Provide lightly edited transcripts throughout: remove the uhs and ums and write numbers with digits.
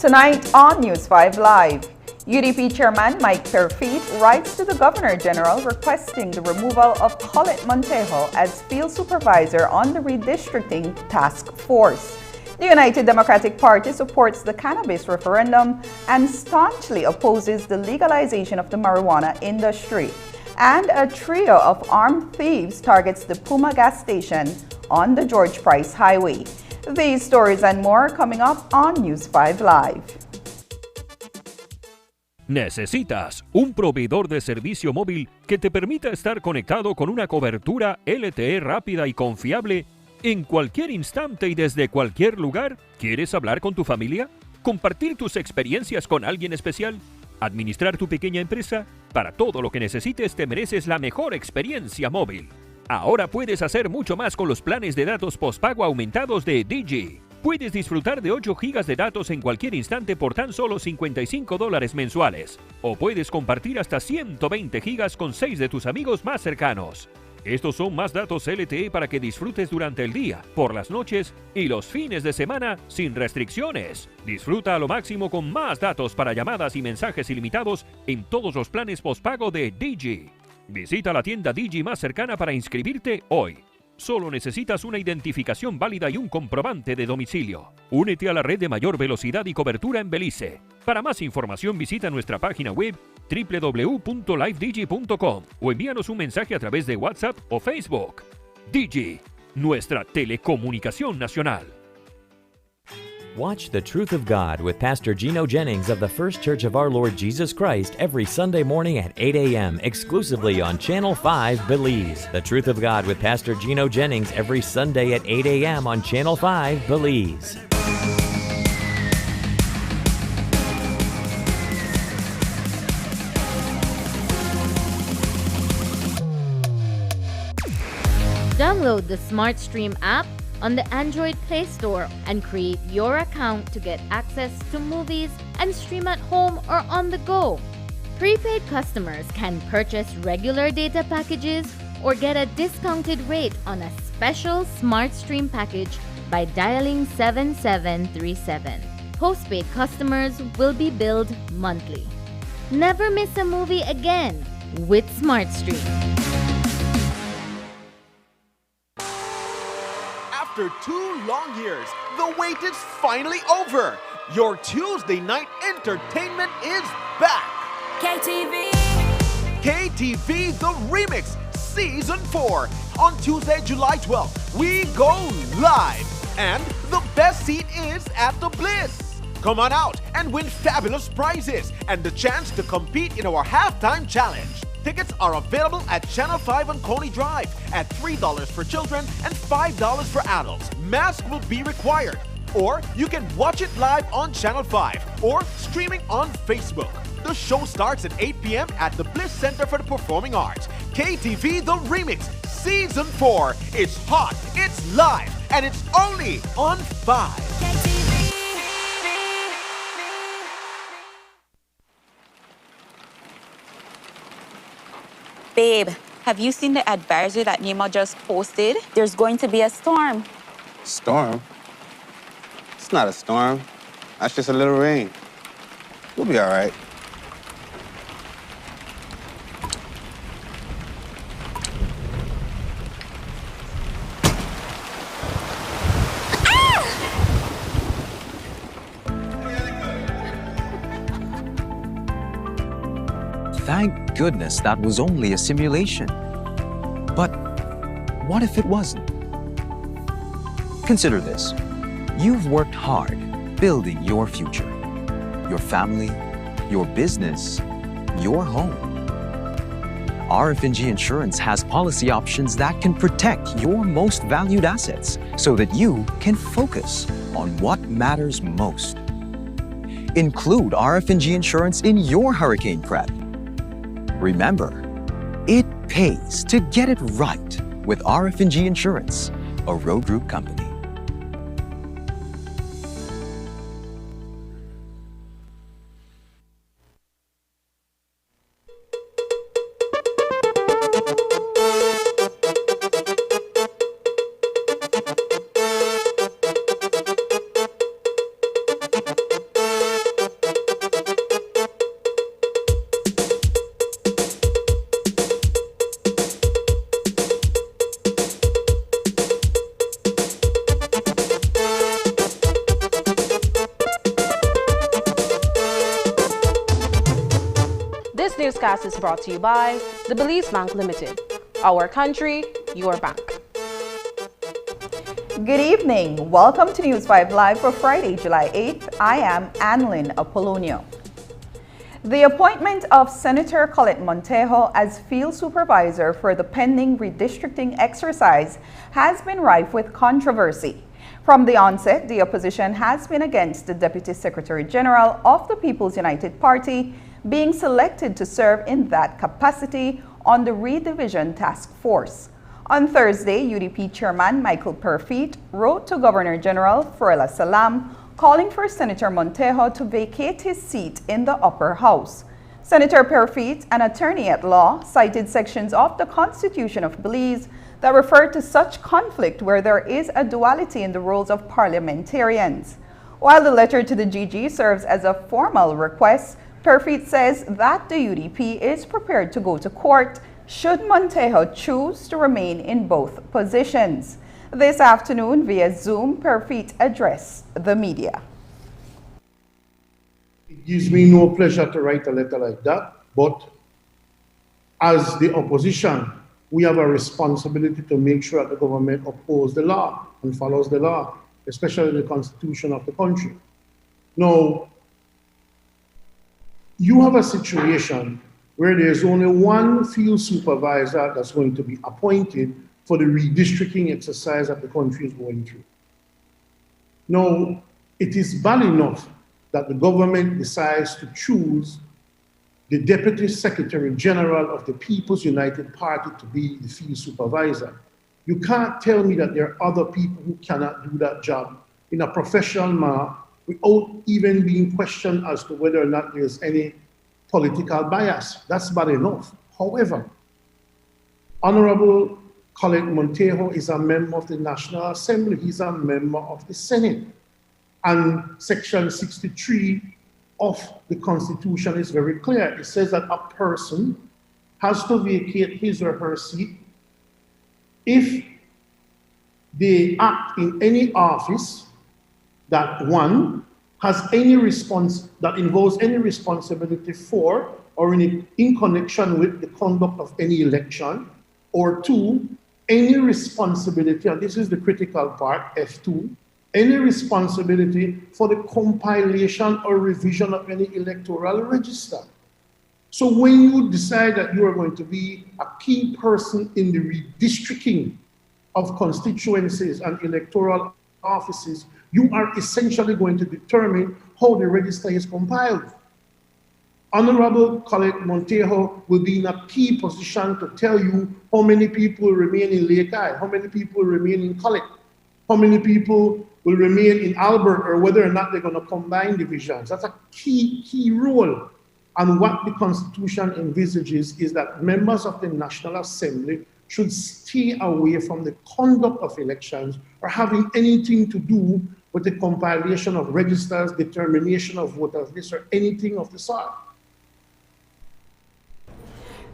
Tonight on News 5 Live, UDP Chairman Mike Perfit writes to the Governor General requesting the removal of Colette Montejo as field supervisor on the Redistricting Task Force. The United Democratic Party supports the cannabis referendum and staunchly opposes the legalization of the marijuana industry. And a trio of armed thieves targets the Puma gas station on the George Price Highway. These stories and more coming up on News 5 Live. ¿Necesitas un proveedor de servicio móvil que te permita estar conectado con una cobertura LTE rápida y confiable en cualquier instante y desde cualquier lugar? ¿Quieres hablar con tu familia? ¿Compartir tus experiencias con alguien especial? ¿Administrar tu pequeña empresa? Para todo lo que necesites te mereces la mejor experiencia móvil. Ahora puedes hacer mucho más con los planes de datos postpago aumentados de Digi. Puedes disfrutar de 8 GB de datos en cualquier instante por tan solo $55 mensuales. O puedes compartir hasta 120 GB con 6 de tus amigos más cercanos. Estos son más datos LTE para que disfrutes durante el día, por las noches y los fines de semana sin restricciones. Disfruta a lo máximo con más datos para llamadas y mensajes ilimitados en todos los planes postpago de Digi. Visita la tienda Digi más cercana para inscribirte hoy. Solo necesitas una identificación válida y un comprobante de domicilio. Únete a la red de mayor velocidad y cobertura en Belice. Para más información visita nuestra página web www.livedigi.com o envíanos un mensaje a través de WhatsApp o Facebook. Digi, nuestra telecomunicación nacional. Watch The Truth of God with Pastor Gino Jennings of the First Church of Our Lord Jesus Christ every Sunday morning at 8 a.m. exclusively on Channel 5 Belize. The Truth of God with Pastor Gino Jennings every Sunday at 8 a.m. on Channel 5 Belize. Download the SmartStream app on the Android Play Store and create your account to get access to movies and stream at home or on the go. Prepaid customers can purchase regular data packages or get a discounted rate on a special SmartStream package by dialing 7737. Postpaid customers will be billed monthly. Never miss a movie again with SmartStream. After 2 long years, the wait is finally over. Your Tuesday night entertainment is back. KTV The Remix Season 4. On Tuesday, July 12th, we go live. And the best seat is at the Bliss. Come on out and win fabulous prizes and the chance to compete in our halftime challenge. Tickets are available at Channel 5 on Coney Drive at $3 for children and $5 for adults. Mask will be required. Or you can watch it live on Channel 5 or streaming on Facebook. The show starts at 8 p.m. at the Bliss Center for the Performing Arts. KTV The Remix Season 4. It's hot, it's live, and it's only on 5. Babe, have you seen the advisory that NEMA just posted? There's going to be a storm. Storm? It's not a storm. That's just a little rain. We'll be all right. Thank goodness that was only a simulation. But what if it wasn't? Consider this. You've worked hard building your future, your family, your business, your home. RFG Insurance has policy options that can protect your most valued assets so that you can focus on what matters most. Include RFG Insurance in your hurricane prep. Remember, it pays to get it right with RFG Insurance, a Road Group company. This newscast is brought to you by the Belize Bank Limited. Our country, your bank. Good evening. Welcome to News 5 Live for Friday, July 8th. I am Annlyn Apollonio. The appointment of Senator Colette Montejo as field supervisor for the pending redistricting exercise has been rife with controversy. From the onset, the opposition has been against the Deputy Secretary General of the People's United Party being selected to serve in that capacity on the Redivision Task Force. On Thursday, UDP Chairman Michael Perfeet wrote to Governor General Furela Salam calling for Senator Montejo to vacate his seat in the upper house. Senator Perfeet, an attorney at law, cited sections of the Constitution of Belize that refer to such conflict where there is a duality in the roles of parliamentarians. While the letter to the GG serves as a formal request, Perfeet says that the UDP is prepared to go to court should Montejo choose to remain in both positions. This afternoon, via Zoom, Perfeet addressed the media. It gives me no pleasure to write a letter like that, but as the opposition, we have a responsibility to make sure that the government upholds the law and follows the law, especially the Constitution of the country. Now, you have a situation where there's only one field supervisor that's going to be appointed for the redistricting exercise that the country is going through. Now, it is bad enough that the government decides to choose the Deputy Secretary General of the People's United Party to be the field supervisor. You can't tell me that there are other people who cannot do that job in a professional manner without even being questioned as to whether or not there's any political bias. That's bad enough. However, Honorable Colette Montejo is a member of the National Assembly. He's a member of the Senate. And Section 63 of the Constitution is very clear. It says that a person has to vacate his or her seat if they act in any office that one has any that involves any responsibility for or in connection with the conduct of any election, or two, any responsibility, and this is the critical part, F2, any responsibility for the compilation or revision of any electoral register. So when you decide that you are going to be a key person in the redistricting of constituencies and electoral offices, you are essentially going to determine how the register is compiled. Honorable Colette Montejo will be in a key position to tell you how many people remain in Lake Eye, how many people remain in Colette, how many people will remain in Albert, or whether or not they're going to combine divisions. That's a key role. And what the Constitution envisages is that members of the National Assembly should stay away from the conduct of elections or having anything to do with the compilation of registers, determination of voters list, or anything of the sort.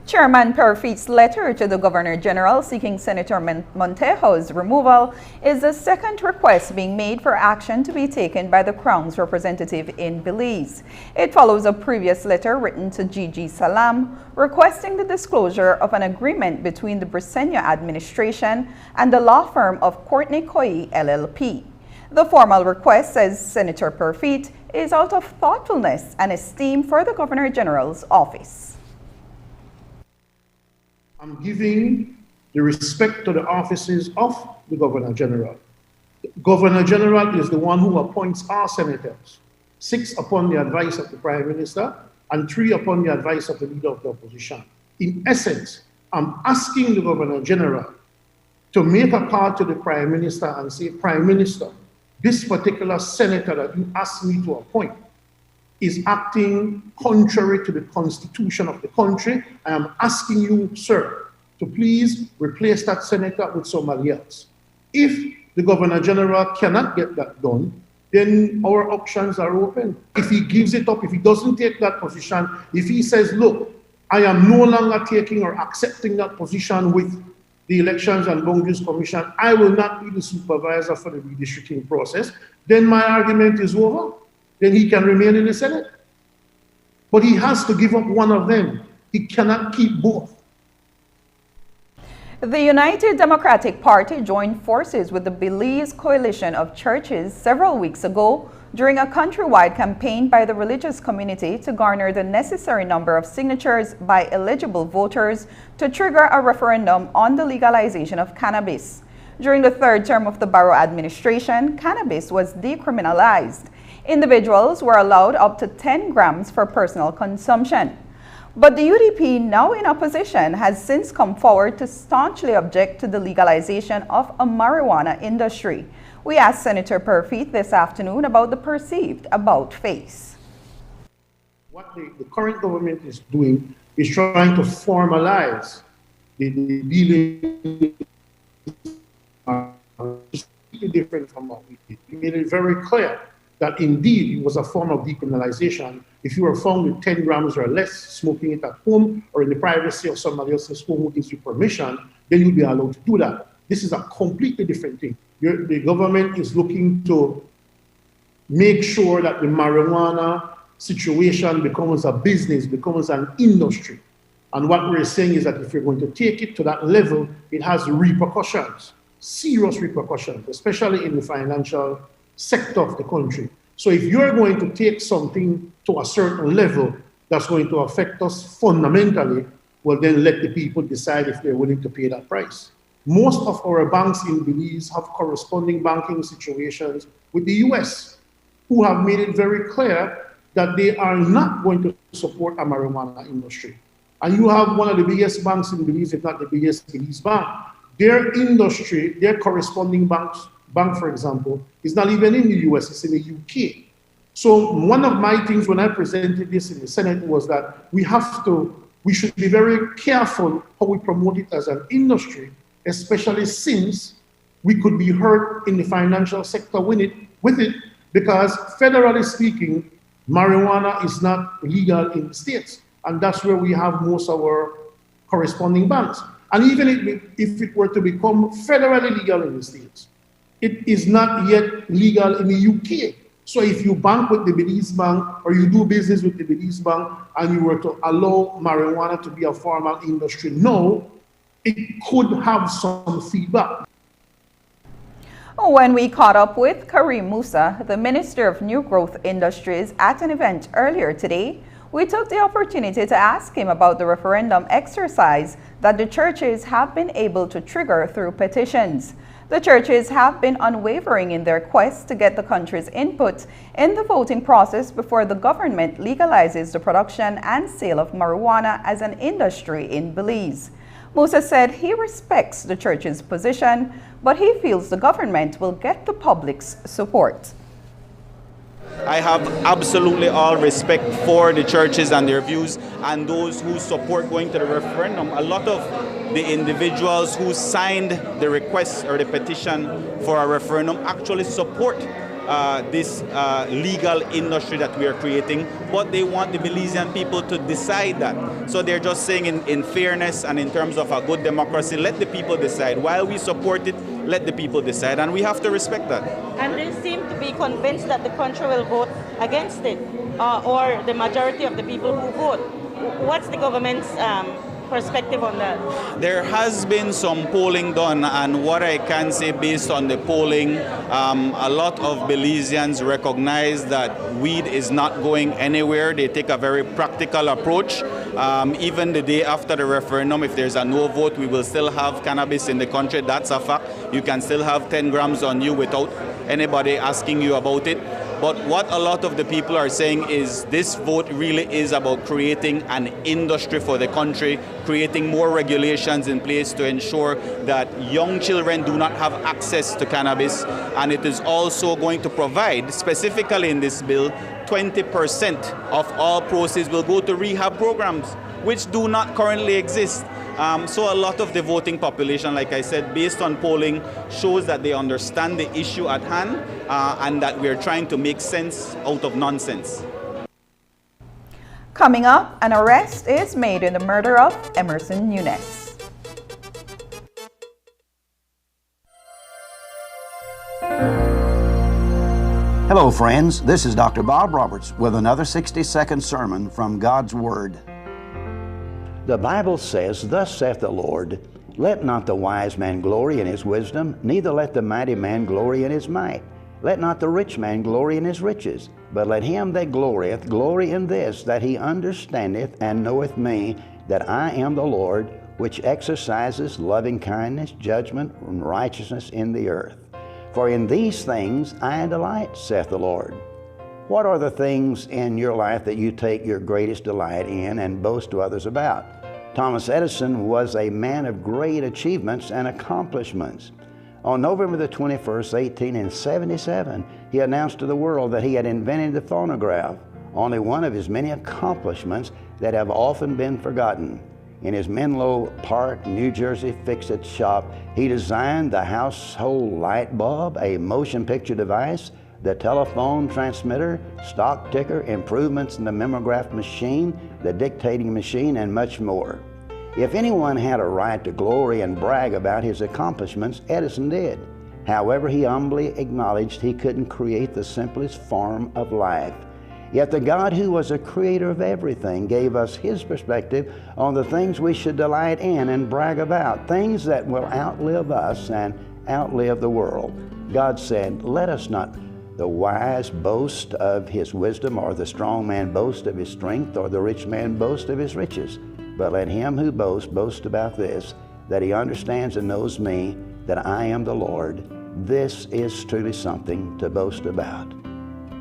Chairman Perfeet's letter to the Governor General seeking Senator Montejo's removal is the second request being made for action to be taken by the Crown's representative in Belize. It follows a previous letter written to Gigi Salam requesting the disclosure of an agreement between the Briceño administration and the law firm of Courtney Coy LLP. The formal request, says Senator Perfeet, is out of thoughtfulness and esteem for the Governor General's office. I'm giving the respect to the offices of the Governor General. The Governor General is the one who appoints our senators, 6 upon the advice of the Prime Minister and 3 upon the advice of the Leader of the Opposition. In essence, I'm asking the Governor General to make a call to the Prime Minister and say, Prime Minister, this particular senator that you asked me to appoint is acting contrary to the constitution of the country. I am asking you, sir, to please replace that senator with somebody else. If the Governor General cannot get that done, then our options are open. If he gives it up, if he doesn't take that position, if he says, look, I am no longer taking or accepting that position with the Elections and Boundaries Commission, I will not be the supervisor for the redistricting process, then my argument is over. Then he can remain in the Senate. But he has to give up one of them. He cannot keep both. The United Democratic Party joined forces with the Belize Coalition of Churches several weeks ago during a countrywide campaign by the religious community to garner the necessary number of signatures by eligible voters to trigger a referendum on the legalization of cannabis. During the third term of the Barrow administration, cannabis was decriminalized. Individuals were allowed up to 10 grams for personal consumption. But the UDP, now in opposition, has since come forward to staunchly object to the legalization of a marijuana industry. We asked Senator Perfeet this afternoon about the perceived about-face. What the current government is doing is trying to formalize the dealing different from what we did. We made it very clear that indeed it was a form of decriminalization. If you were found with 10 grams or less smoking it at home or in the privacy of somebody else's home who gives you permission, then you'll be allowed to do that. This is a completely different thing. The government is looking to make sure that the marijuana situation becomes a business, becomes an industry. And what we're saying is that if you're going to take it to that level, it has repercussions, serious repercussions, especially in the financial sector of the country. So if you're going to take something to a certain level that's going to affect us fundamentally, well, then let the people decide if they're willing to pay that price. Most of our banks in Belize have corresponding banking situations with the US, who have made it very clear that they are not going to support a marijuana industry. And you have one of the biggest banks in Belize, if not the biggest, Belize Bank. Their industry, their corresponding bank, for example, is not even in the US, it's in the UK. So one of my things when I presented this in the Senate was that we should be very careful how we promote it as an industry, especially since we could be hurt in the financial sector with it, because federally speaking, marijuana is not legal in the states. And that's where we have most of our corresponding banks. And even if it were to become federally legal in the states, it is not yet legal in the UK. So if you bank with the Belize Bank or you do business with the Belize Bank and you were to allow marijuana to be a formal industry, no, it could have some feedback. When we caught up with Karim Musa, the Minister of New Growth Industries, at an event earlier today, we took the opportunity to ask him about the referendum exercise that the churches have been able to trigger through petitions. The churches have been unwavering in their quest to get the country's input in the voting process before the government legalizes the production and sale of marijuana as an industry in Belize. Musa said he respects the church's position, but he feels the government will get the public's support. I have absolutely all respect for the churches and their views and those who support going to the referendum. A lot of the individuals who signed the request or the petition for a referendum actually support this legal industry that we are creating, but they want the Belizean people to decide that. So they're just saying in fairness and in terms of a good democracy, let the people decide. While we support it, let the people decide, and we have to respect that. And they seem to be convinced that the country will vote against it, or the majority of the people who vote. What's the government's perspective on that? There has been some polling done, and what I can say based on the polling, a lot of Belizeans recognize that weed is not going anywhere. They take a very practical approach. Even the day after the referendum, if there's a no vote, we will still have cannabis in the country. That's a fact. You can still have 10 grams on you without anybody asking you about it. But what a lot of the people are saying is this vote really is about creating an industry for the country, creating more regulations in place to ensure that young children do not have access to cannabis. And it is also going to provide, specifically in this bill, 20% of all proceeds will go to rehab programs, which do not currently exist. So a lot of the voting population, like I said, based on polling, shows that they understand the issue at hand and that we're trying to make sense out of nonsense. Coming up, an arrest is made in the murder of Emerson Nunes. Hello, friends. This is Dr. Bob Roberts with another 60-second sermon from God's Word. The Bible says, "Thus saith the Lord, let not the wise man glory in his wisdom, neither let the mighty man glory in his might. Let not the rich man glory in his riches, but let him that glorieth glory in this, that he understandeth and knoweth me, that I am the Lord, which exercises loving kindness, judgment, and righteousness in the earth. For in these things I delight, saith the Lord." What are the things in your life that you take your greatest delight in and boast to others about? Thomas Edison was a man of great achievements and accomplishments. On November the 21st, 1877, he announced to the world that he had invented the phonograph, only one of his many accomplishments that have often been forgotten. In his Menlo Park, New Jersey fix-it shop, he designed the household light bulb, a motion picture device, the telephone transmitter, stock ticker, improvements in the mimeograph machine, the dictating machine, and much more. If anyone had a right to glory and brag about his accomplishments, Edison did. However, he humbly acknowledged he couldn't create the simplest form of life. Yet the God who was a creator of everything gave us his perspective on the things we should delight in and brag about, things that will outlive us and outlive the world. God said, "Let us not the wise boast of his wisdom, or the strong man boast of his strength, or the rich man boast of his riches. But let him who boasts boast about this, that he understands and knows me, that I am the Lord. This is truly something to boast about."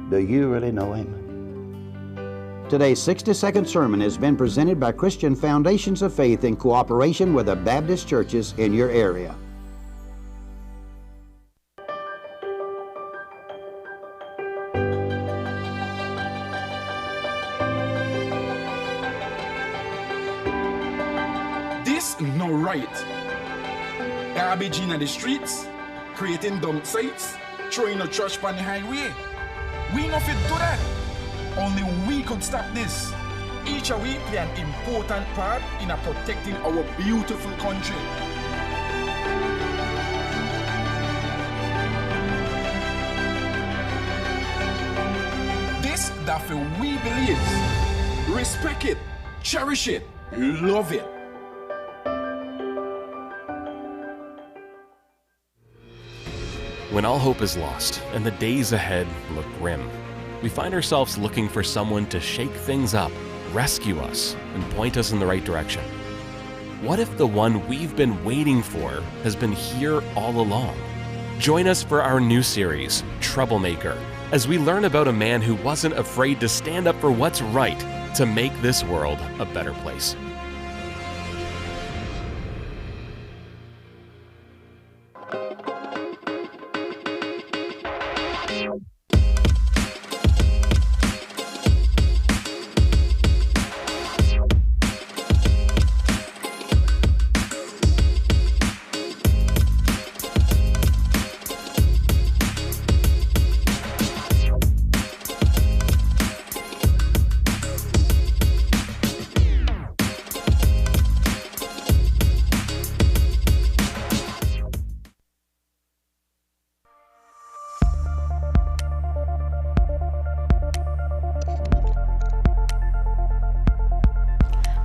Do you really know him? Today's 60-second sermon has been presented by Christian Foundations of Faith in cooperation with the Baptist churches in your area. No right. Garbage in the streets, creating dump sites, throwing a trash on the highway. We not fit do that. Only we could stop this. Each of we play an important part in protecting our beautiful country. This that we believe. Respect it, cherish it, love it. When all hope is lost and the days ahead look grim, we find ourselves looking for someone to shake things up, rescue us, and point us in the right direction. What if the one we've been waiting for has been here all along? Join us for our new series, Troublemaker, as we learn about a man who wasn't afraid to stand up for what's right to make this world a better place.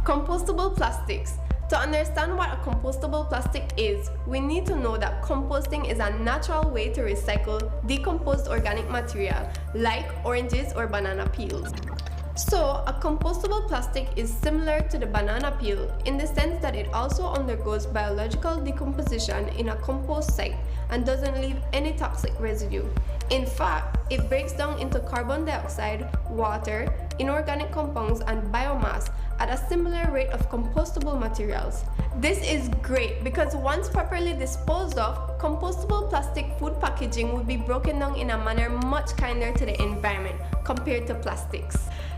Compostable plastics. To understand what a compostable plastic is, we need to know that composting is a natural way to recycle decomposed organic material like oranges or banana peels. So, a compostable plastic is similar to the banana peel in the sense that it also undergoes biological decomposition in a compost site and doesn't leave any toxic residue. In fact, it breaks down into carbon dioxide, water, inorganic compounds, and biomass at a similar rate of compostable materials. This is great because once properly disposed of, compostable plastic food packaging would be broken down in a manner much kinder to the environment compared to plastics.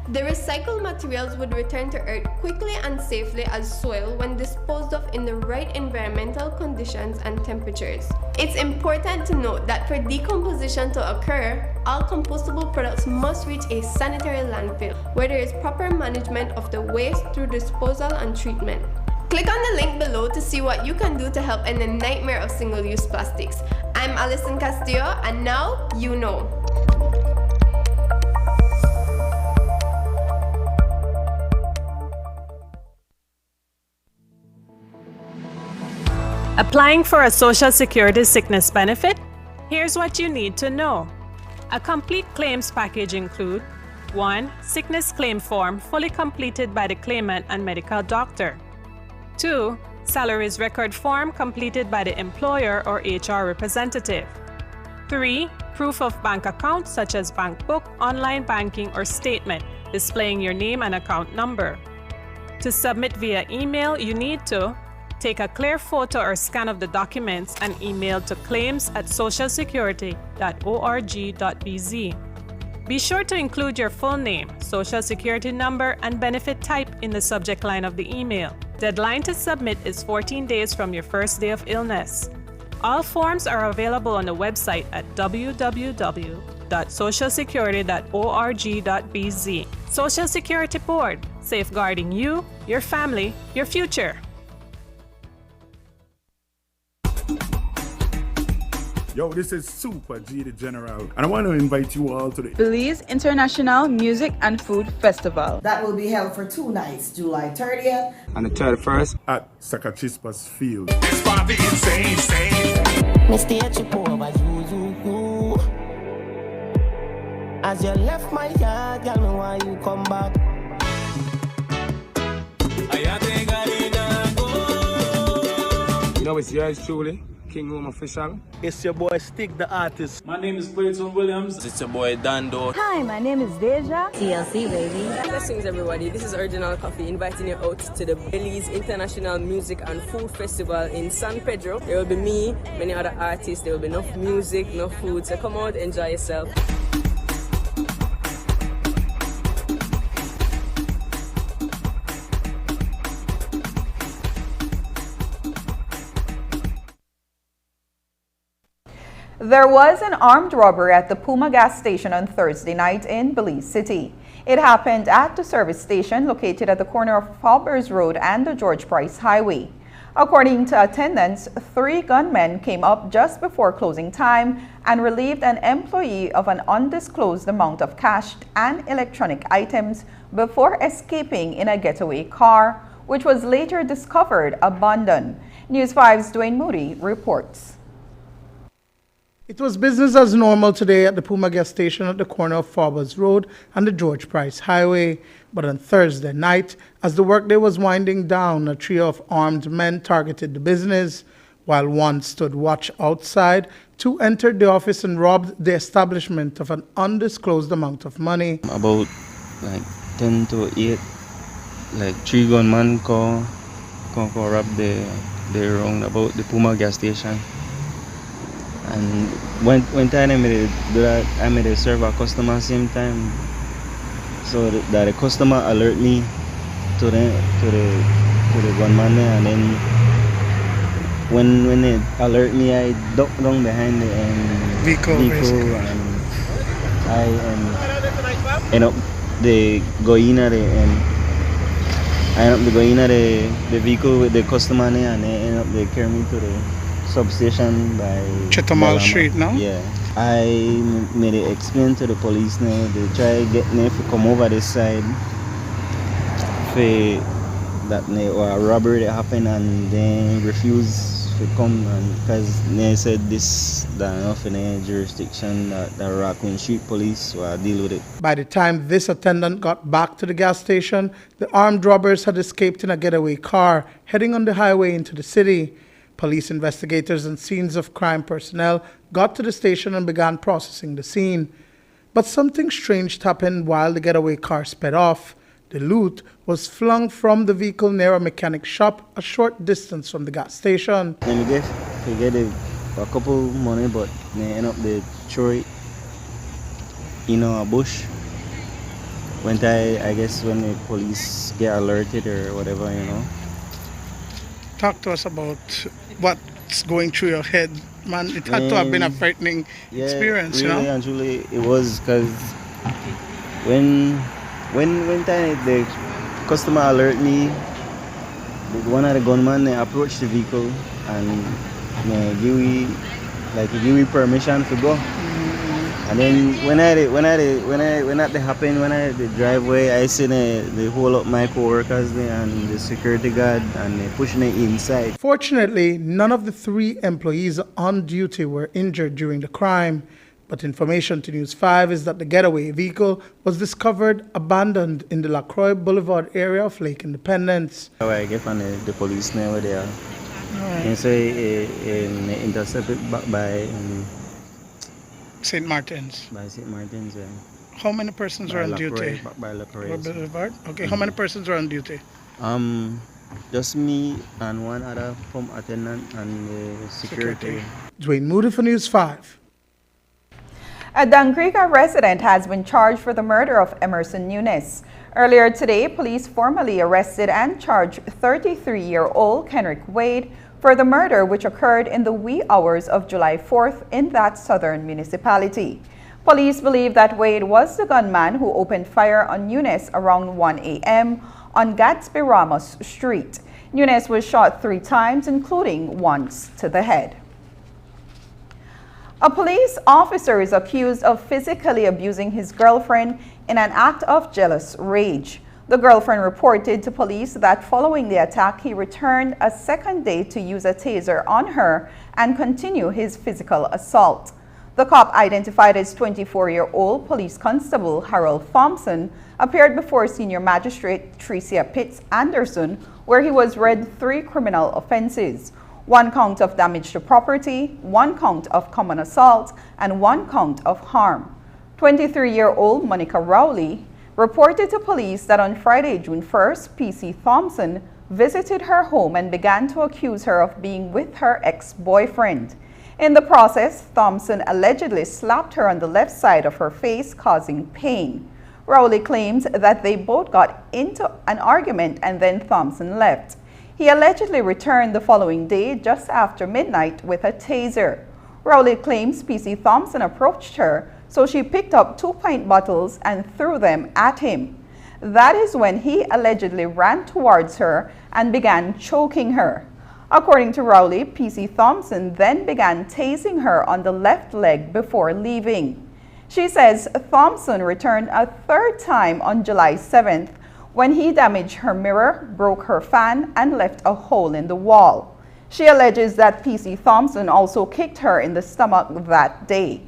The recycled materials would return to Earth quickly and safely as soil when disposed of in the right environmental conditions and temperatures. It's important to note that for decomposition to occur, all compostable products must reach a sanitary landfill where there is proper management of the waste through disposal and treatment. Click on the link below to see what you can do to help end the nightmare of single-use plastics. I'm Alison Castillo, and now you know. Applying for a Social Security sickness benefit? Here's what you need to know. A complete claims package include 1. Sickness claim form fully completed by the claimant and medical doctor. 2. Salaries record form completed by the employer or HR representative. 3. Proof of bank account such as bank book, online banking, or statement displaying your name and account number. To submit via email, you need to take a clear photo or scan of the documents and email to claims@socialsecurity.org.bz. Be sure to include your full name, social security number, and benefit type in the subject line of the email. Deadline to submit is 14 days from your first day of illness. All forms are available on the website at www.socialsecurity.org.bz. Social Security Board, safeguarding you, your family, your future. Yo, this is Super Jade General, and I want to invite you all to the Belize International Music and Food Festival. That will be held for 2 nights, July 30th and the 31st at Sakachispas Field. This party insane. Mr. Chipova, you. As you left my yard, girl, know why you come back. You know, it's yours truly, King Room Official. It's your boy Stick the Artist. My name is Clayton Williams. It's your boy Dando. Hi, my name is Deja. TLC, baby. Blessings, everybody. This is Original Coffee inviting you out to the Belize International Music and Food Festival in San Pedro. There will be me, many other artists. There will be enough music, enough food. So come out, enjoy yourself. There was an armed robbery at the Puma gas station on Thursday night in Belize City. It happened at the service station located at the corner of Faubers Road and the George Price Highway. According to attendants, 3 gunmen came up just before closing time and relieved an employee of an undisclosed amount of cash and electronic items before escaping in a getaway car, which was later discovered abandoned. News 5's Dwayne Moody reports. It was business as normal today at the Puma gas station at the corner of Faubers Road and the George Price Highway. But on Thursday night, as the workday was winding down, a trio of armed men targeted the business. While one stood watch outside, 2 entered the office and robbed the establishment of an undisclosed amount of money. About like 10 to 8, like 3 gunmen come rob the roundabout the Puma gas station. And when time I made that, I made a serve a customer same time, so that the customer alert me to the gunman there, and then when they alert me, I duck down behind the vehicle and I end up the vehicle with the customer there, and they carry me to the substation by Chetamal Street now? Yeah. I made it explain to the police now. They try to get me to come over this side that robbery that happened and they refused to come, and because they said this that enough in the jurisdiction that the Raccoon Street Police will deal with it. By the time this attendant got back to the gas station, the armed robbers had escaped in a getaway car, heading on the highway into the city. Police investigators and scenes of crime personnel got to the station and began processing the scene. But something strange happened while the getaway car sped off. The loot was flung from the vehicle near a mechanic shop a short distance from the gas station. They get a couple money, but they end up they throw it in a bush. When I guess when the police get alerted or whatever, you know. Talk to us about what's going through your head, man. It had to have been a frightening experience, really, you know. Actually, it was because when the customer alert me, one of the gunmen they approached the vehicle and give me permission to go. And then when that happened, when I had the driveway, I see they hold up my co-workers and the security guard and they pushing it inside. Fortunately, none of the 3 employees on duty were injured during the crime. But information to News 5 is that the getaway vehicle was discovered abandoned in the La Croix Boulevard area of Lake Independence. I get from the police now there. And say intercepted back by St. Martin's. By St. Martin's, yeah. How many persons were on duty? By La Croix. Boulevard? Okay, how many persons were on duty? Just me and one other pump attendant and the security. Dwayne Moody for News 5. A Dangriga resident has been charged for the murder of Emerson Nunes. Earlier today, police formally arrested and charged 33-year-old Kenrick Wade for the murder which occurred in the wee hours of July 4th in that southern municipality. Police believe that Wade was the gunman who opened fire on Nunes around 1 a.m. on Gatsby Ramos Street. Nunes was shot 3 times, including once to the head. A police officer is accused of physically abusing his girlfriend in an act of jealous rage. The girlfriend reported to police that following the attack, he returned a second day to use a taser on her and continue his physical assault. The cop, identified as 24-year-old police constable Harold Thompson, appeared before senior magistrate Tricia Pitts Anderson, where he was read 3 criminal offenses: 1 count of damage to property, 1 count of common assault, and 1 count of harm. 23-year-old Monica Rowley reported to police that on Friday, June 1st, PC Thompson visited her home and began to accuse her of being with her ex-boyfriend. In the process, Thompson allegedly slapped her on the left side of her face, causing pain. Rowley claims that they both got into an argument and then Thompson left. He allegedly returned the following day just after midnight with a taser. Rowley claims PC Thompson approached her, so she picked up 2 pint bottles and threw them at him. That is when he allegedly ran towards her and began choking her. According to Rowley, PC Thompson then began tasing her on the left leg before leaving. She says Thompson returned a 3rd time on July 7th when he damaged her mirror, broke her fan, and left a hole in the wall. She alleges that PC Thompson also kicked her in the stomach that day.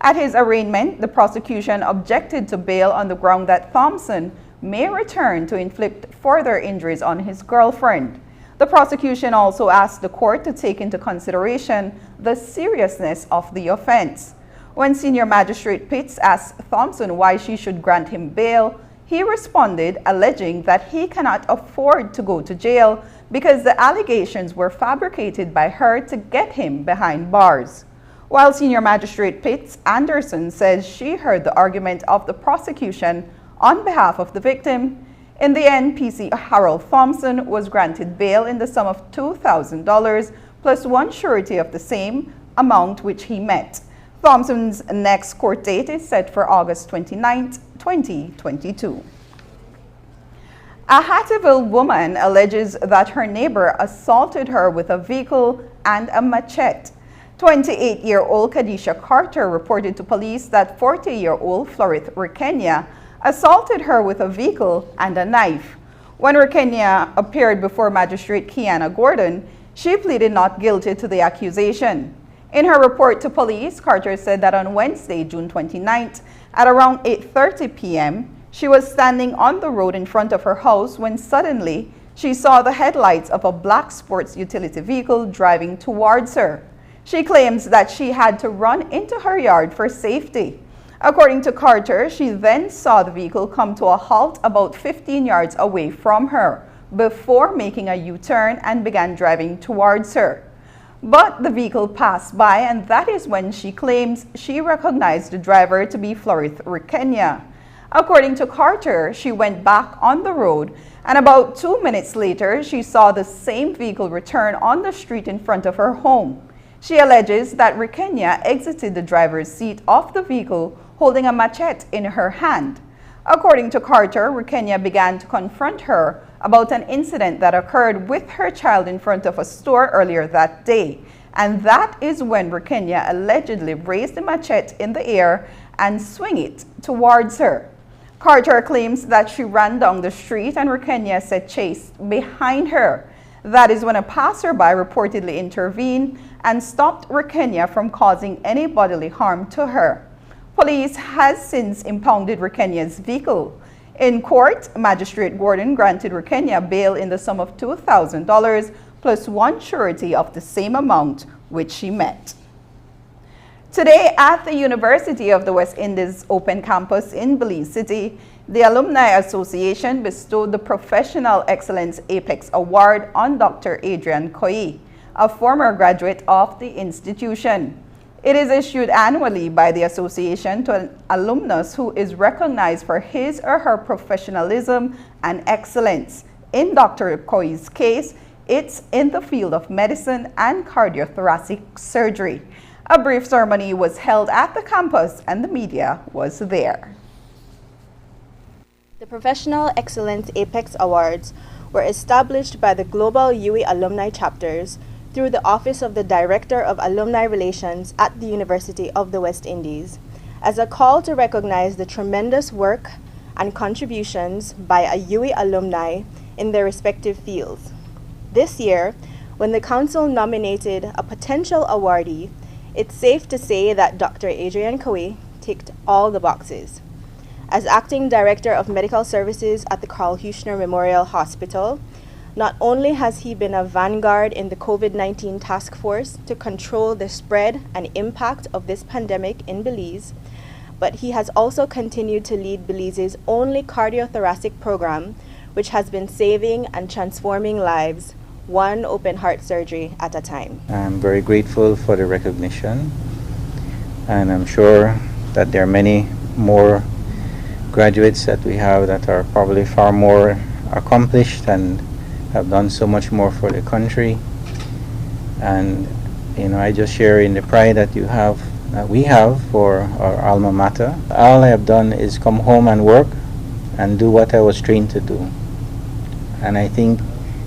At his arraignment, the prosecution objected to bail on the ground that Thompson may return to inflict further injuries on his girlfriend. The prosecution also asked the court to take into consideration the seriousness of the offense. When Senior Magistrate Pitts asked Thompson why she should grant him bail, he responded alleging that he cannot afford to go to jail because the allegations were fabricated by her to get him behind bars. While Senior Magistrate Pitts Anderson says she heard the argument of the prosecution on behalf of the victim, in the end, PC Harold Thompson was granted bail in the sum of $2,000 plus 1 surety of the same amount which he met. Thompson's next court date is set for August 29, 2022. A Hattieville woman alleges that her neighbor assaulted her with a vehicle and a machete. 28-year-old Kadisha Carter reported to police that 40-year-old Florith Rikenya assaulted her with a vehicle and a knife. When Rikenya appeared before Magistrate Kiana Gordon, she pleaded not guilty to the accusation. In her report to police, Carter said that on Wednesday, June 29th, at around 8:30 p.m., she was standing on the road in front of her house when suddenly she saw the headlights of a black sports utility vehicle driving towards her. She claims that she had to run into her yard for safety. According to Carter, she then saw the vehicle come to a halt about 15 yards away from her before making a U-turn and began driving towards her. But the vehicle passed by, and that is when she claims she recognized the driver to be Florith Rikenya. According to Carter, she went back on the road, and about 2 minutes later, she saw the same vehicle return on the street in front of her home. She alleges that Rikenya exited the driver's seat of the vehicle holding a machete in her hand. According to Carter, Rikenya began to confront her about an incident that occurred with her child in front of a store earlier that day. And that is when Rikenya allegedly raised the machete in the air and swung it towards her. Carter claims that she ran down the street and Rikenya set chase behind her. That is when a passerby reportedly intervened and stopped Rikenya from causing any bodily harm to her. Police has since impounded Rikenya's vehicle. In court, Magistrate Gordon granted Rikenya bail in the sum of $2,000 plus one surety of the same amount, which she met. Today, at the University of the West Indies Open Campus in Belize City, the Alumni Association bestowed the Professional Excellence Apex Award on Dr. Adrian Koi, a former graduate of the institution. It is issued annually by the association to an alumnus who is recognized for his or her professionalism and excellence. In Dr. Koi's case, it's in the field of medicine and cardiothoracic surgery. A brief ceremony was held at the campus and the media was there. The Professional Excellence Apex Awards were established by the global UE alumni chapters through the Office of the Director of Alumni Relations at the University of the West Indies, as a call to recognize the tremendous work and contributions by a UE alumni in their respective fields. This year, when the Council nominated a potential awardee, it's safe to say that Dr. Adrian Koi ticked all the boxes. As Acting Director of Medical Services at the Carl Huchner Memorial Hospital, not only has he been a vanguard in the COVID-19 task force to control the spread and impact of this pandemic in Belize, but he has also continued to lead Belize's only cardiothoracic program, which has been saving and transforming lives, one open heart surgery at a time. I'm very grateful for the recognition, and I'm sure that there are many more graduates that we have that are probably far more accomplished and have done so much more for the country. And I just share in the pride that we have for our alma mater. All I have done is come home and work and do what I was trained to do. And I think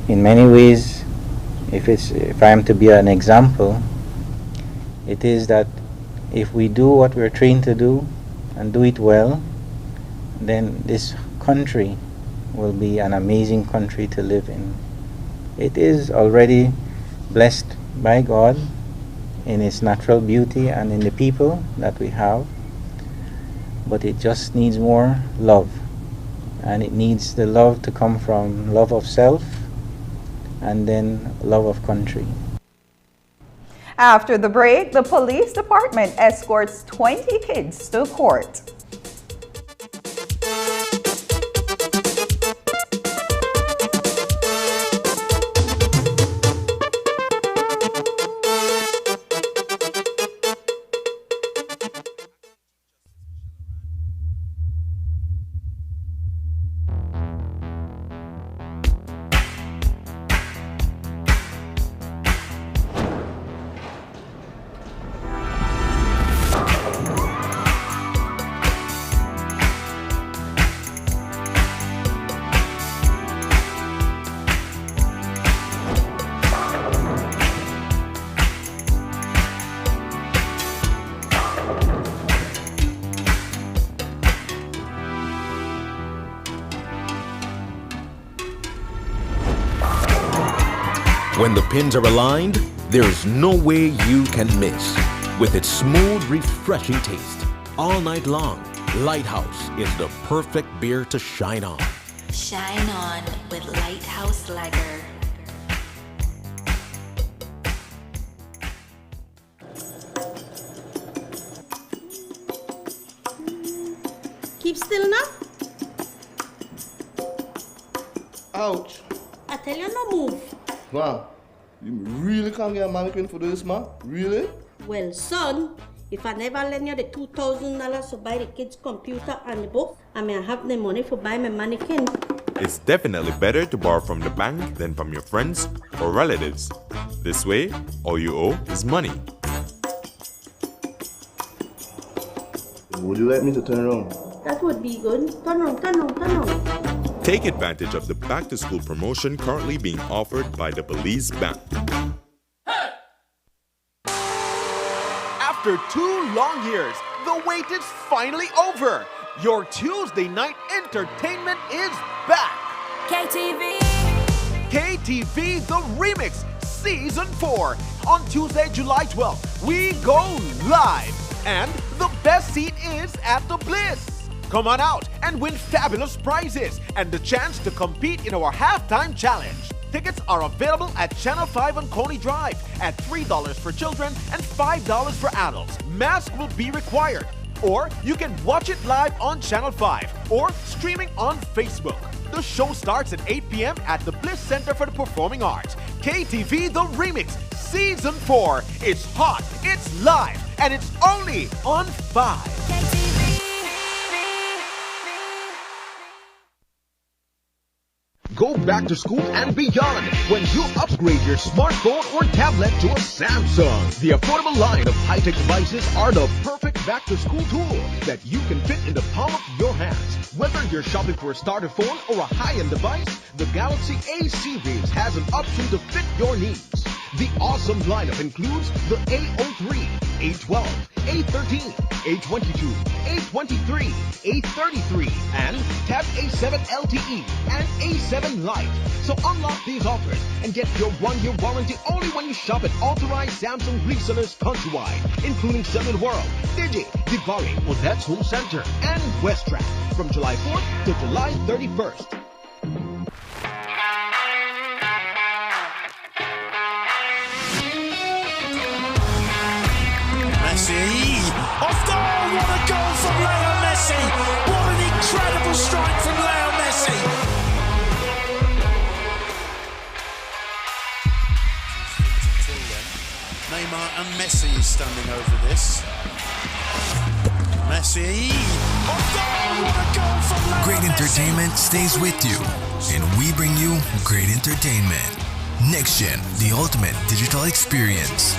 in many ways, if I am to be an example, it is that if we do what we're trained to do and do it well, then this country will be an amazing country to live in. It is already blessed by God in its natural beauty and in the people that we have, but it just needs more love, and it needs the love to come from love of self and then love of country. After the break, the police department escorts 20 kids to court. When the pins are aligned, there's no way you can miss. With its smooth, refreshing taste, all night long, Lighthouse is the perfect beer to shine on. Shine on with Lighthouse Lager. Keep still now. Ouch. I tell you no move. Ma, you really can't get a mannequin for this, ma? Really? Well, son, if I never lend you the $2,000 to buy the kids' computer and the book, I may have the money for buy my mannequin. It's definitely better to borrow from the bank than from your friends or relatives. This way, all you owe is money. Would you like me to turn around? That would be good. Turn on, turn on, turn on. Take advantage of the back-to-school promotion currently being offered by the Belize Bank. After 2 long years, the wait is finally over. Your Tuesday night entertainment is back. KTV! KTV The Remix Season 4. On Tuesday, July 12th, we go live. And the best seat is at the Bliss. Come on out and win fabulous prizes and the chance to compete in our halftime challenge. Tickets are available at Channel 5 on Coney Drive at $3 for children and $5 for adults. Mask will be required. Or you can watch it live on Channel 5 or streaming on Facebook. The show starts at 8 p.m. at the Bliss Center for the Performing Arts. KTV The Remix Season 4. It's hot, it's live, and it's only on 5. Go back to school and beyond when you upgrade your smartphone or tablet to a Samsung. The affordable line of high-tech devices are the perfect back-to-school tool that you can fit in the palm of your hands. Whether you're shopping for a starter phone or a high-end device, the Galaxy A series has an option to fit your needs. The awesome lineup includes the A03, A12, A13, A22, A23, A33, and Tab A7 LTE and A7 Lite. So unlock these offers and get your 1-year warranty only when you shop at authorized Samsung resellers countrywide, including Cellular World, Digi, Divari, Odette's Home Center, and Westtrack from July 4th to July 31st. Messi! Off goal! What a goal from Leo Messi! What an incredible strike from Leo Messi! Neymar and Messi is standing over this. Messi! Off goal! What a goal from Leo Great entertainment stays with you, and we bring you great entertainment. NextGen, the ultimate digital experience.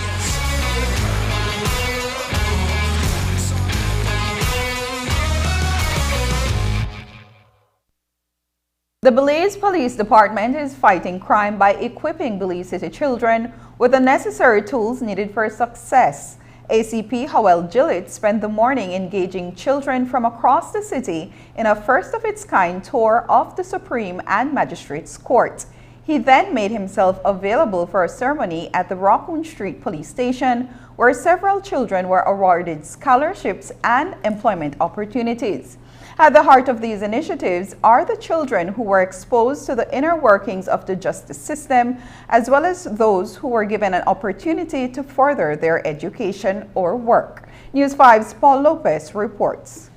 The Belize Police Department is fighting crime by equipping Belize City children with the necessary tools needed for success. ACP Archaeologist spent the morning engaging children from across the city in a first-of-its-kind tour of the Supreme and Magistrates Court. He then made himself available for a ceremony at the Raccoon Street Police Station, where several children were awarded scholarships and employment opportunities. At the heart of these initiatives are the children who were exposed to the inner workings of the justice system, as well as those who were given an opportunity to further their education or work. News 5's Paul Lopez reports.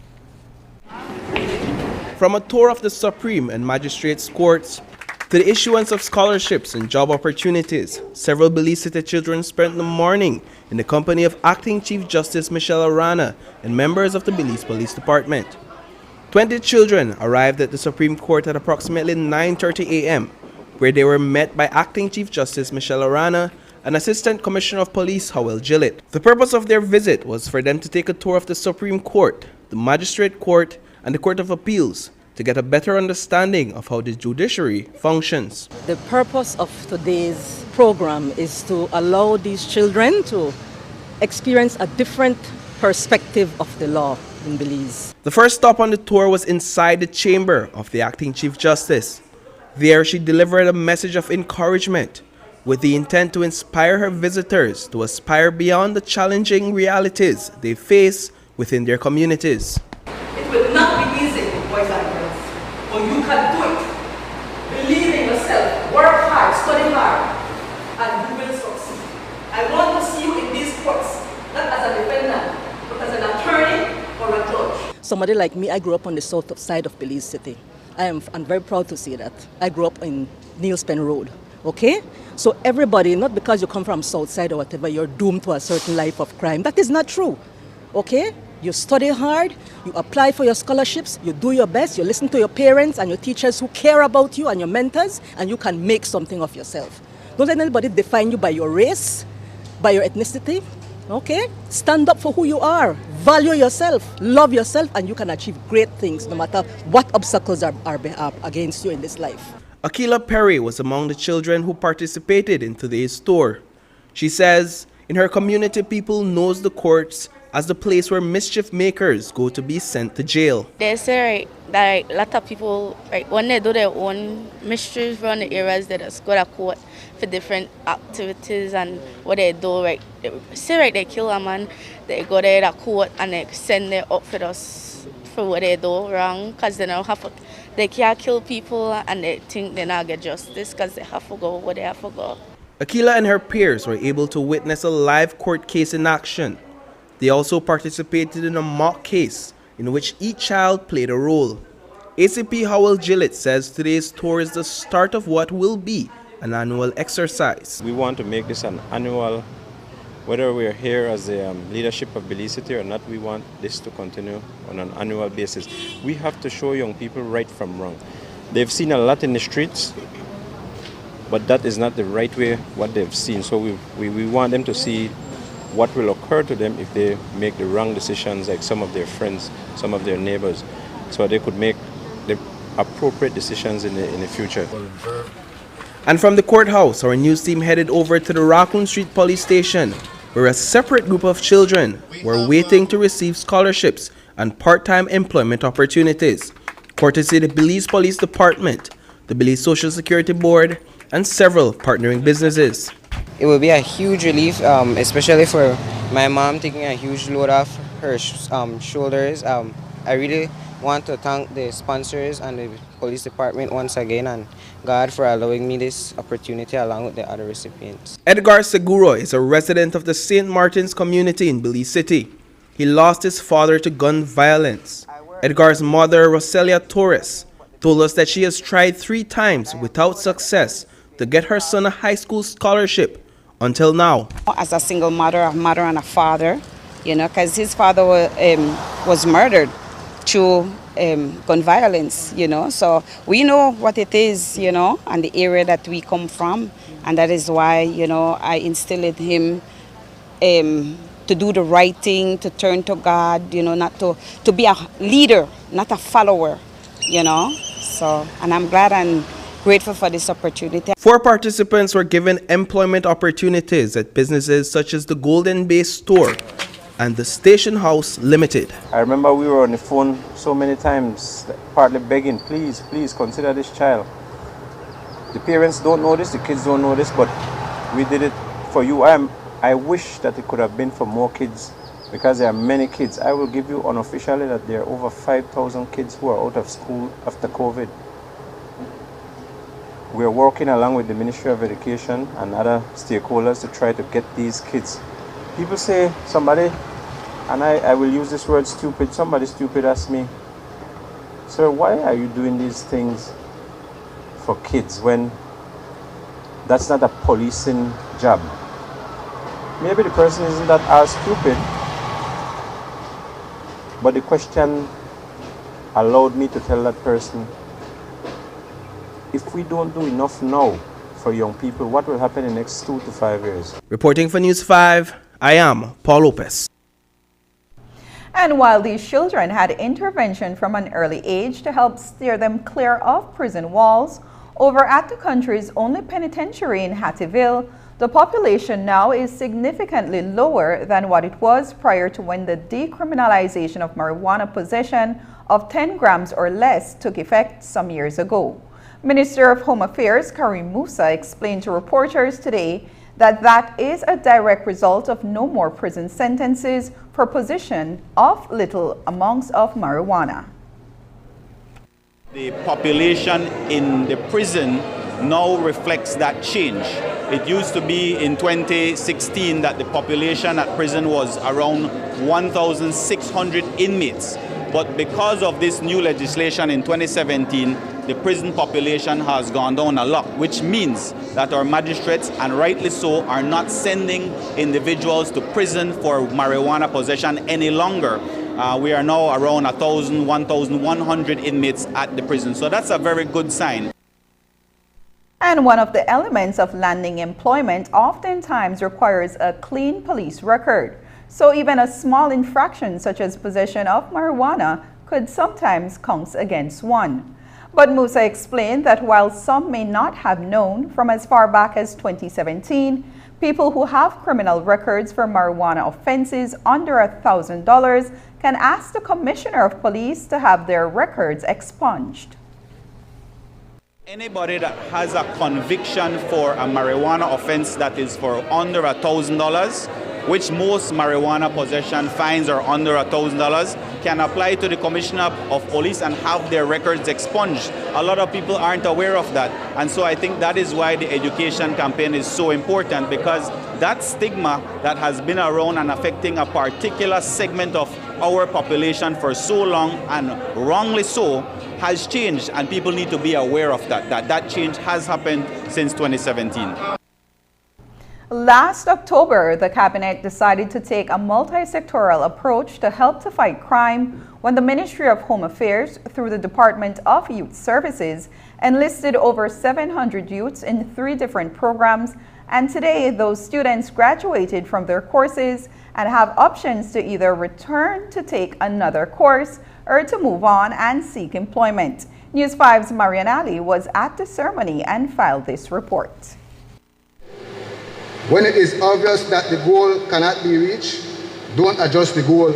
From a tour of the Supreme and Magistrates Courts to the issuance of scholarships and job opportunities, several Belize City children spent the morning in the company of Acting Chief Justice Michelle Arana and members of the Belize Police Department. 20 children arrived at the Supreme Court at approximately 9:30 a.m., where they were met by Acting Chief Justice Michelle Arana and Assistant Commissioner of Police Jade. The purpose of their visit was for them to take a tour of the Supreme Court, the Magistrate Court, and the Court of Appeals to get a better understanding of how the judiciary functions. The purpose of today's program is to allow these children to experience a different perspective of the law in Belize. The first stop on the tour was inside the chamber of the Acting Chief Justice. There she delivered a message of encouragement with the intent to inspire her visitors to aspire beyond the challenging realities they face within their communities. It will not be easy, boys and girls, but you can do it. Believe in yourself, work hard, study hard, and you will succeed. I want to see you in these courts, not as a defendant, but as an attorney or a judge. Somebody like me, I grew up on the south side of Belize City. I'm very proud to say that. I grew up in Neil Spen Road, okay? So everybody, not because you come from south side or whatever, you're doomed to a certain life of crime. That is not true, okay? You study hard, you apply for your scholarships, you do your best, you listen to your parents and your teachers who care about you and your mentors, and you can make something of yourself. Don't let anybody define you by your race, by your ethnicity, okay? Stand up for who you are, value yourself, love yourself, and you can achieve great things no matter what obstacles are against you in this life. Akila Perry was among the children who participated in today's tour. She says in her community, people knows the courts as the place where mischief makers go to be sent to jail. They say that a lot of people, when they do their own mischief around the areas, they just go to court for different activities and what they do. They kill a man, they go there to court and they send them up for us for what they do wrong, because they can't kill people and they think they not get justice because they have to go where they have to go. Akila and her peers were able to witness a live court case in action. They also participated in a mock case in which each child played a role. ACP Howell Gillett says today's tour is the start of what will be an annual exercise. We want to make this an annual, whether we're here as the leadership of Belize City or not, we want this to continue on an annual basis. We have to show young people right from wrong. They've seen a lot in the streets, but that is not the right way what they've seen. So we want them to see what will occur to them if they make the wrong decisions, like some of their friends, some of their neighbors, so they could make the appropriate decisions in the future. And from the courthouse, our news team headed over to the Raccoon Street Police Station, where a separate group of children were waiting to receive scholarships and part-time employment opportunities, courtesy the Belize Police Department, the Belize Social Security Board, and several partnering businesses. It will be a huge relief, especially for my mom, taking a huge load off her shoulders. I really want to thank the sponsors and the police department once again, and God for allowing me this opportunity along with the other recipients. Edgar Seguro is a resident of the St. Martin's community in Belize City. He lost his father to gun violence. Edgar's mother, Roselia Torres, told us that she has tried 3 times without success to get her son a high school scholarship until now. As a single mother, a mother and a father, because his father was murdered through gun violence, so we know what it is, and the area that we come from, and that is why, I instilled in him to do the right thing, to turn to God, not to be a leader, not a follower, so, and I'm glad and grateful for this opportunity. 4 participants were given employment opportunities at businesses such as the Golden Bay Store and the Station House Limited. I remember we were on the phone so many times, partly begging, please, please consider this child. The parents don't know this, the kids don't know this, but we did it for you. I wish that it could have been for more kids, because there are many kids. I will give you unofficially that there are over 5,000 kids who are out of school after COVID. We are working along with the Ministry of Education and other stakeholders to try to get these kids. People say, somebody, and I will use this word stupid, somebody stupid asked me, sir, why are you doing these things for kids when that's not a policing job? Maybe the person isn't that as stupid, but the question allowed me to tell that person, if we don't do enough now for young people, what will happen in the next 2 to 5 years? Reporting for News 5, I am Paul Lopez. And while these children had intervention from an early age to help steer them clear of prison walls, over at the country's only penitentiary in Hattieville, the population now is significantly lower than what it was prior to when the decriminalization of marijuana possession of 10 grams or less took effect some years ago. Minister of Home Affairs Karim Musa explained to reporters today that that is a direct result of no more prison sentences for possession of little amounts of marijuana. The population in the prison now reflects that change. It used to be in 2016 that the population at prison was around 1,600 inmates. But because of this new legislation in 2017, the prison population has gone down a lot, which means that our magistrates, and rightly so, are not sending individuals to prison for marijuana possession any longer. We are now around 1,000, 1,100 inmates at the prison. So that's a very good sign. And one of the elements of landing employment oftentimes requires a clean police record. So even a small infraction such as possession of marijuana could sometimes count against one. But Musa explained that while some may not have known from as far back as 2017, people who have criminal records for marijuana offenses under $1,000 can ask the Commissioner of Police to have their records expunged. Anybody that has a conviction for a marijuana offense that is for under $1,000, which most marijuana possession fines are under $1,000, can apply to the Commissioner of Police and have their records expunged. A lot of people aren't aware of that, and so I think that is why the education campaign is so important, because that stigma that has been around and affecting a particular segment of our population for so long, and wrongly so, has changed, and people need to be aware of that change has happened since 2017. Last October, the Cabinet decided to take a multi-sectoral approach to help to fight crime when the Ministry of Home Affairs, through the Department of Youth Services, enlisted over 700 youths in 3 different programs, and today those students graduated from their courses and have options to either return to take another course or to move on and seek employment. News 5's Marian Ali was at the ceremony and filed this report. When it is obvious that the goal cannot be reached, don't adjust the goal,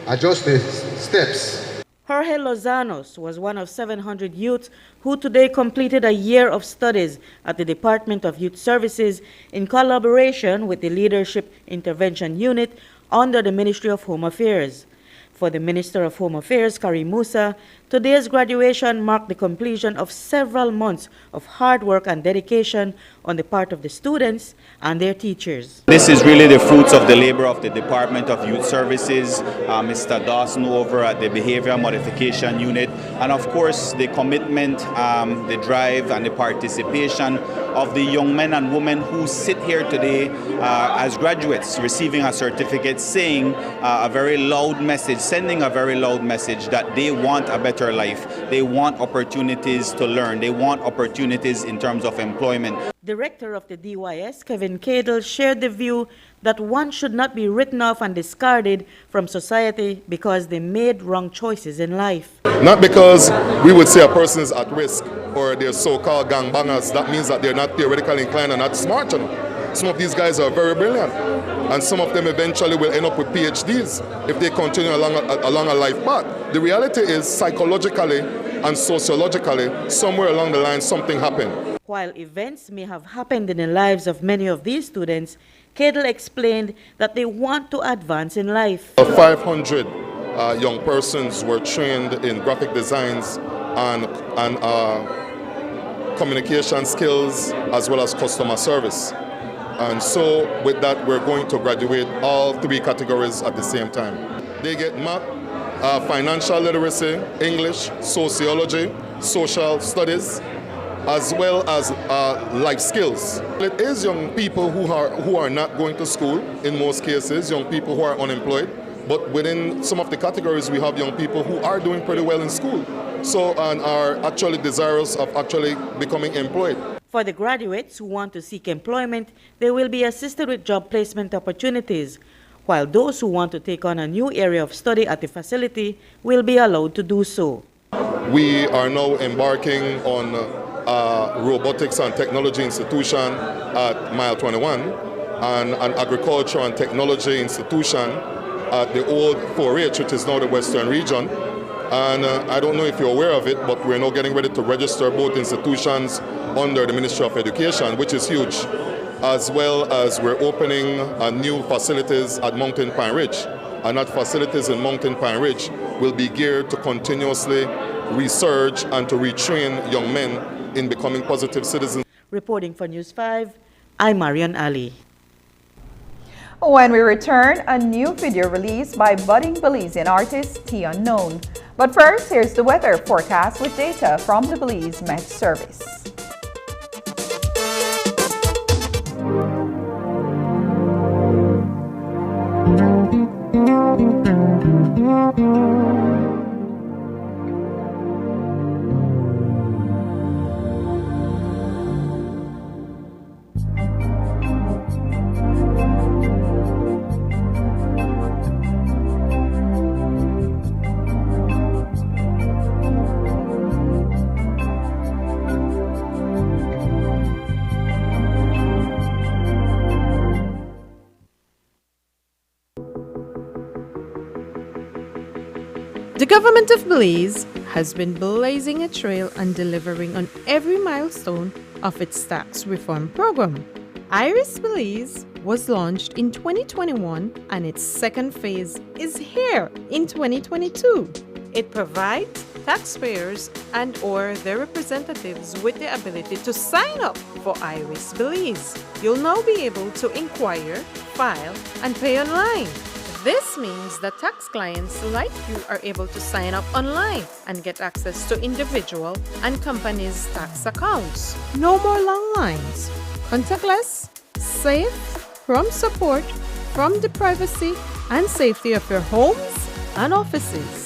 adjust the steps. Jorge Lozanos was one of 700 youths who today completed a year of studies at the Department of Youth Services in collaboration with the Leadership Intervention Unit under the Ministry of Home Affairs. For the Minister of Home Affairs, Karim Musa, today's graduation marked the completion of several months of hard work and dedication on the part of the students and their teachers. This is really the fruits of the labor of the Department of Youth Services, Mr. Dawson over at the Behavior Modification Unit, and of course the commitment, the drive and the participation of the young men and women who sit here today as graduates receiving a certificate, saying a very loud message, sending a very loud message that they want a better life. They want opportunities to learn. They want opportunities in terms of employment. Director of the DYS, Kevin Cadle, shared the view that one should not be written off and discarded from society because they made wrong choices in life. Not because we would say a person is at risk or they're so-called gangbangers, that means that they're not theoretically inclined and not smart enough. Some of these guys are very brilliant, and some of them eventually will end up with PhDs if they continue along a life path. The reality is, psychologically and sociologically, somewhere along the line something happened. While events may have happened in the lives of many of these students, Cadle explained that they want to advance in life. 500 young persons were trained in graphic designs and communication skills as well as customer service. And so with that, we're going to graduate all 3 categories at the same time. They get math, financial literacy, English, sociology, social studies, as well as life skills. It is young people who are not going to school, in most cases, young people who are unemployed, but within some of the categories we have young people who are doing pretty well in school, so and are actually desirous of actually becoming employed. For the graduates who want to seek employment, they will be assisted with job placement opportunities, while those who want to take on a new area of study at the facility will be allowed to do so. We are now embarking on robotics and technology institution at Mile 21 and an agriculture and technology institution at the old 4H, which is now the Western region. And I don't know if you're aware of it, but we're now getting ready to register both institutions under the Ministry of Education, which is huge, as well as we're opening new facilities at Mountain Pine Ridge. And that facilities in Mountain Pine Ridge will be geared to continuously research and to retrain young men in becoming positive citizens. Reporting for News 5, I'm Marian Ali. When we return, a new video released by budding Belizean artist T Unknown. But first, here's the weather forecast with data from the Belize Met Service. The government of Belize has been blazing a trail and delivering on every milestone of its tax reform program. Iris Belize was launched in 2021 and its second phase is here in 2022. It provides taxpayers and or their representatives with the ability to sign up for Iris Belize. You'll now be able to inquire, file, and pay online. This means that tax clients like you are able to sign up online and get access to individual and companies' tax accounts. No more long lines. Contactless, safe, from support, from the privacy and safety of your homes and offices.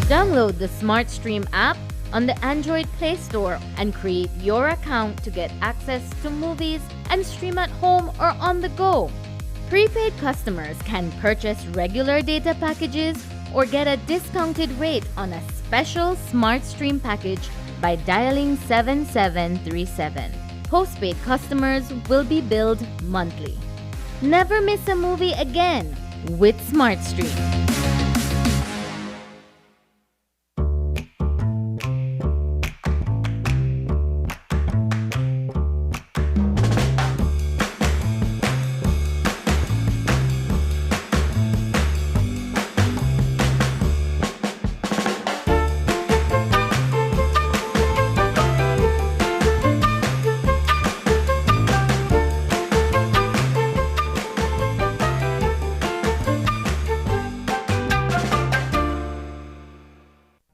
Download the SmartStream app on the Android Play Store and create your account to get access to movies and stream at home or on the go. Prepaid customers can purchase regular data packages or get a discounted rate on a special SmartStream package by dialing 7737. Postpaid customers will be billed monthly. Never miss a movie again with SmartStream.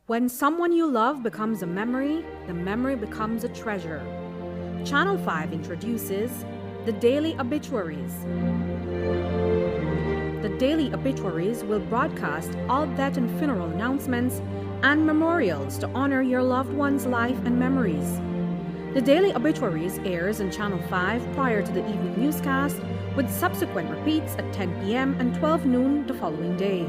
When someone you love becomes a memory, the memory becomes a treasure. Channel 5 introduces the Daily Obituaries. The Daily Obituaries will broadcast all death and funeral announcements and memorials to honor your loved one's life and memories. The Daily Obituaries airs on Channel 5 prior to the evening newscast, with subsequent repeats at 10 p.m. and 12 noon the following day.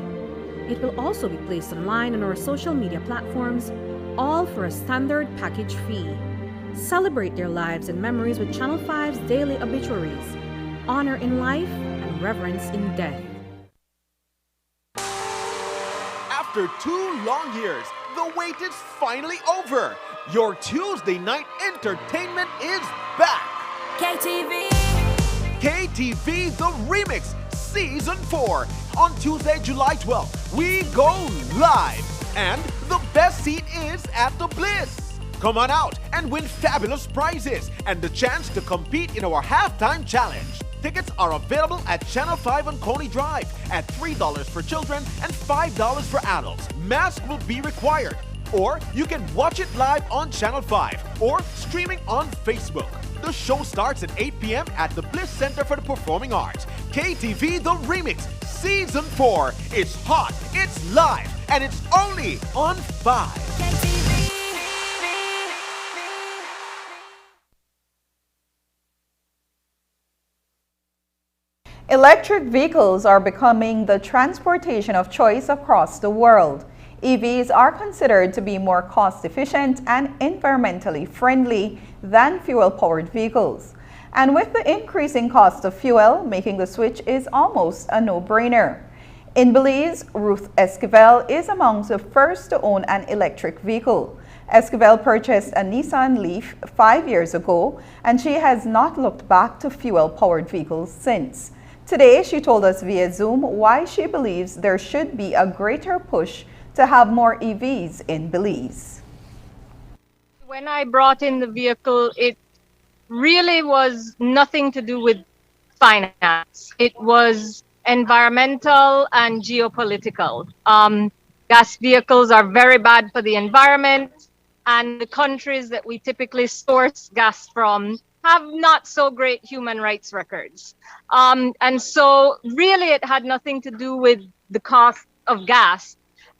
It will also be placed online on our social media platforms, all for a standard package fee. Celebrate their lives and memories with Channel 5's Daily Obituaries. Honor in life and reverence in death. After 2 long years, the wait is finally over. Your Tuesday night entertainment is back. KTV The Remix Season 4. On Tuesday, July 12th, we go live. And the best seat is at the Bliss. Come on out and win fabulous prizes and the chance to compete in our halftime challenge. Tickets are available at Channel 5 on Coney Drive at $3 for children and $5 for adults. Mask will be required. Or you can watch it live on Channel 5 or streaming on Facebook. The show starts at 8 p.m. at the Bliss Center for the Performing Arts. KTV The Remix Season 4. It's hot, it's live, and it's only on 5. Electric vehicles are becoming the transportation of choice across the world. EVs are considered to be more cost efficient and environmentally friendly than fuel-powered vehicles. And with the increasing cost of fuel, making the switch is almost a no-brainer. In Belize, Ruth Esquivel is amongst the first to own an electric vehicle. Esquivel purchased a Nissan Leaf 5 years ago, and she has not looked back to fuel-powered vehicles since. Today, she told us via Zoom why she believes there should be a greater push to have more EVs in Belize. When I brought in the vehicle, it really was nothing to do with finance. It was environmental and geopolitical. Gas vehicles are very bad for the environment, and the countries that we typically source gas from have not so great human rights records. And so really it had nothing to do with the cost of gas.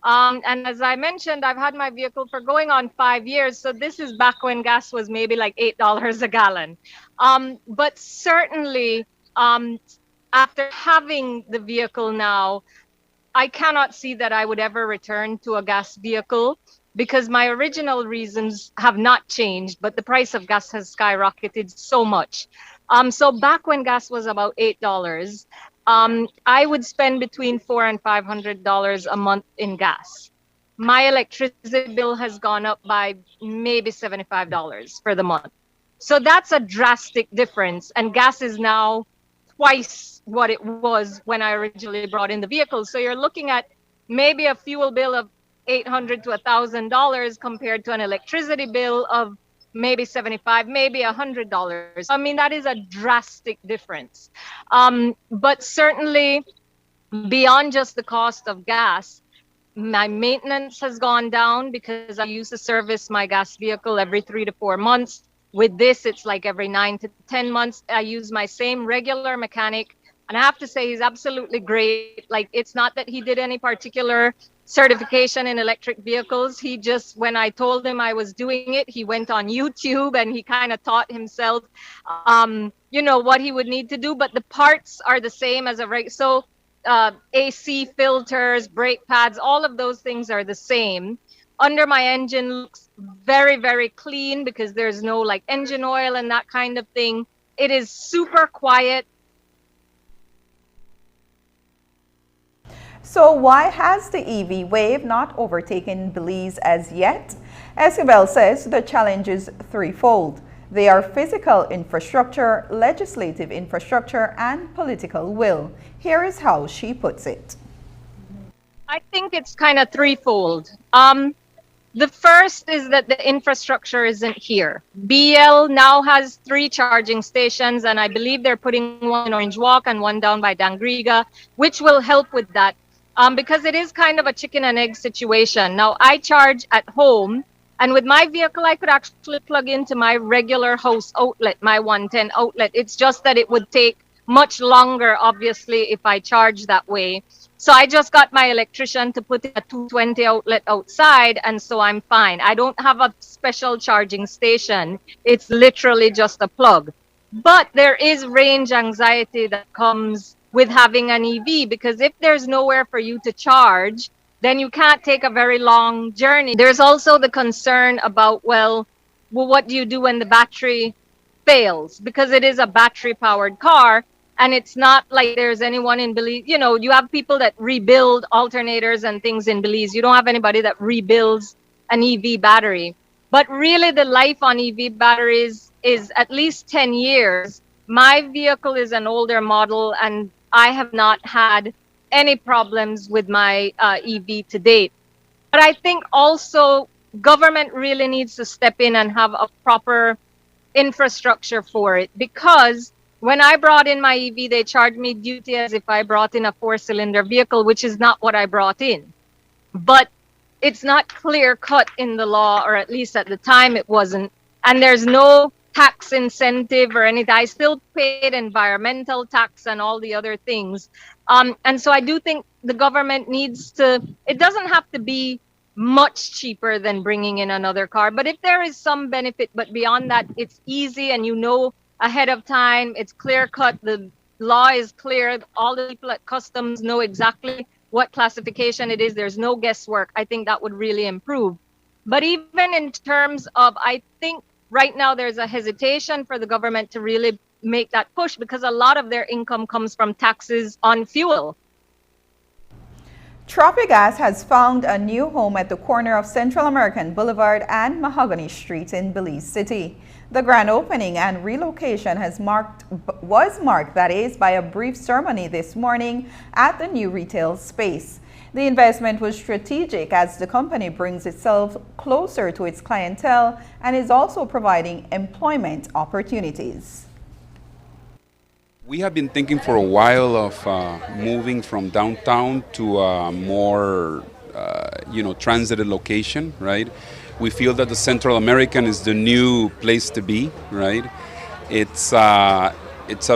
And as I mentioned, I've had my vehicle for going on 5 years. So this is back when gas was maybe like $8 a gallon. But certainly, after having the vehicle now, I cannot see that I would ever return to a gas vehicle because my original reasons have not changed, but the price of gas has skyrocketed so much. So back when gas was about $8, I would spend between $400 and $500 a month in gas. My electricity bill has gone up by maybe $75 for the month. So that's a drastic difference. And gas is now twice what it was when I originally brought in the vehicle. So you're looking at maybe a fuel bill of $800 to $1,000 compared to an electricity bill of maybe $75, maybe $100. I mean, that is a drastic difference. But certainly beyond just the cost of gas, my maintenance has gone down because I used to service my gas vehicle every 3 to 4 months. With this, it's like every 9 to 10 months. I use my same regular mechanic. And I have to say, he's absolutely great. Like, it's not that he did any particular certification in electric vehicles. He just, when I told him I was doing it, he went on YouTube and he kind of taught himself, what he would need to do. But the parts are the same as a regular. So AC filters, brake pads, all of those things are the same. Under my engine looks very, very clean because there's no like engine oil and that kind of thing. It is super quiet. So why has the EV wave not overtaken Belize as yet? Esquivel says the challenge is threefold. They are physical infrastructure, legislative infrastructure, and political will. Here is how she puts it. I think it's kind of threefold. The first is that the infrastructure isn't here. BL now has 3 charging stations, and I believe they're putting one in Orange Walk and one down by Dangriga, which will help with that. Because it is kind of a chicken and egg situation. Now, I charge at home, and with my vehicle, I could actually plug into my regular house outlet, my 110 outlet. It's just that it would take much longer, obviously, if I charge that way. So I just got my electrician to put in a 220 outlet outside, and so I'm fine. I don't have a special charging station. It's literally just a plug. But there is range anxiety that comes with having an EV, because if there's nowhere for you to charge, then you can't take a very long journey. There's also the concern about, well, what do you do when the battery fails? Because it is a battery-powered car, and it's not like there's anyone in Belize. You know, you have people that rebuild alternators and things in Belize. You don't have anybody that rebuilds an EV battery. But really, the life on EV batteries is at least 10 years. My vehicle is an older model, and I have not had any problems with my EV to date. But I think also government really needs to step in and have a proper infrastructure for it, because when I brought in my EV, they charged me duty as if I brought in a 4-cylinder vehicle, which is not what I brought in. But it's not clear cut in the law, or at least at the time it wasn't. And there's no tax incentive or anything. I still paid environmental tax and all the other things. And so I do think the government needs to, it doesn't have to be much cheaper than bringing in another car. But if there is some benefit, but beyond that, it's easy and you know ahead of time, it's clear cut, the law is clear, all the people at customs know exactly what classification it is. There's no guesswork. I think that would really improve. But even in terms of, I think right now there's a hesitation for the government to really make that push because a lot of their income comes from taxes on fuel. Tropic Gas has found a new home at the corner of Central American Boulevard and Mahogany Street in Belize City. The grand opening and relocation was marked by a brief ceremony this morning at the new retail space. The investment was strategic as the company brings itself closer to its clientele and is also providing employment opportunities. We have been thinking for a while of moving from downtown to a more, transited location, right? We feel that the Central American is the new place to be, right? It's a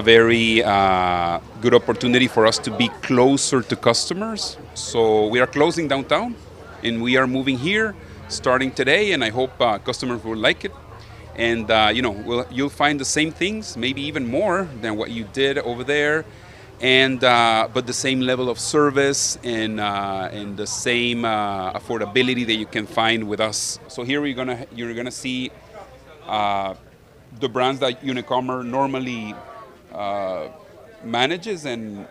very good opportunity for us to be closer to customers. So we are closing downtown, and we are moving here starting today, and I hope customers will like it. And you'll find the same things, maybe even more than what you did over there, and but the same level of service and the same affordability that you can find with us. So here you're gonna see the brands that Unicommerce normally manages, and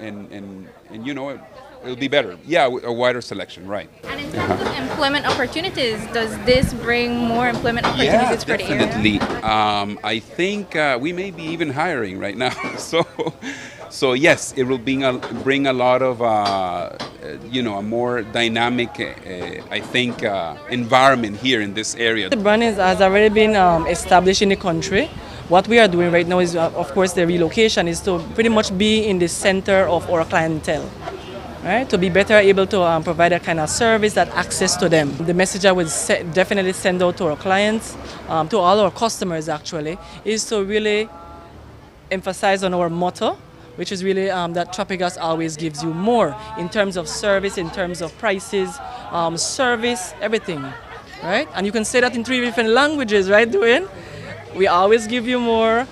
it'll be better. Yeah, a wider selection, right. And in terms of employment opportunities, does this bring more employment opportunities for the area? Definitely. I think we may be even hiring right now. So yes, it will bring a lot of, a more dynamic, environment here in this area. The brand has already been established in the country. What we are doing right now is, of course, the relocation is to pretty much be in the center of our clientele. Right, to be better able to provide a kind of service, that access to them. The message I would definitely send out to our clients, to all our customers actually, is to really emphasize on our motto, which is really that Tropic Gas always gives you more in terms of service, in terms of prices, service, everything, right? And you can say that in 3 different languages, right, Dwayne? We always give you more.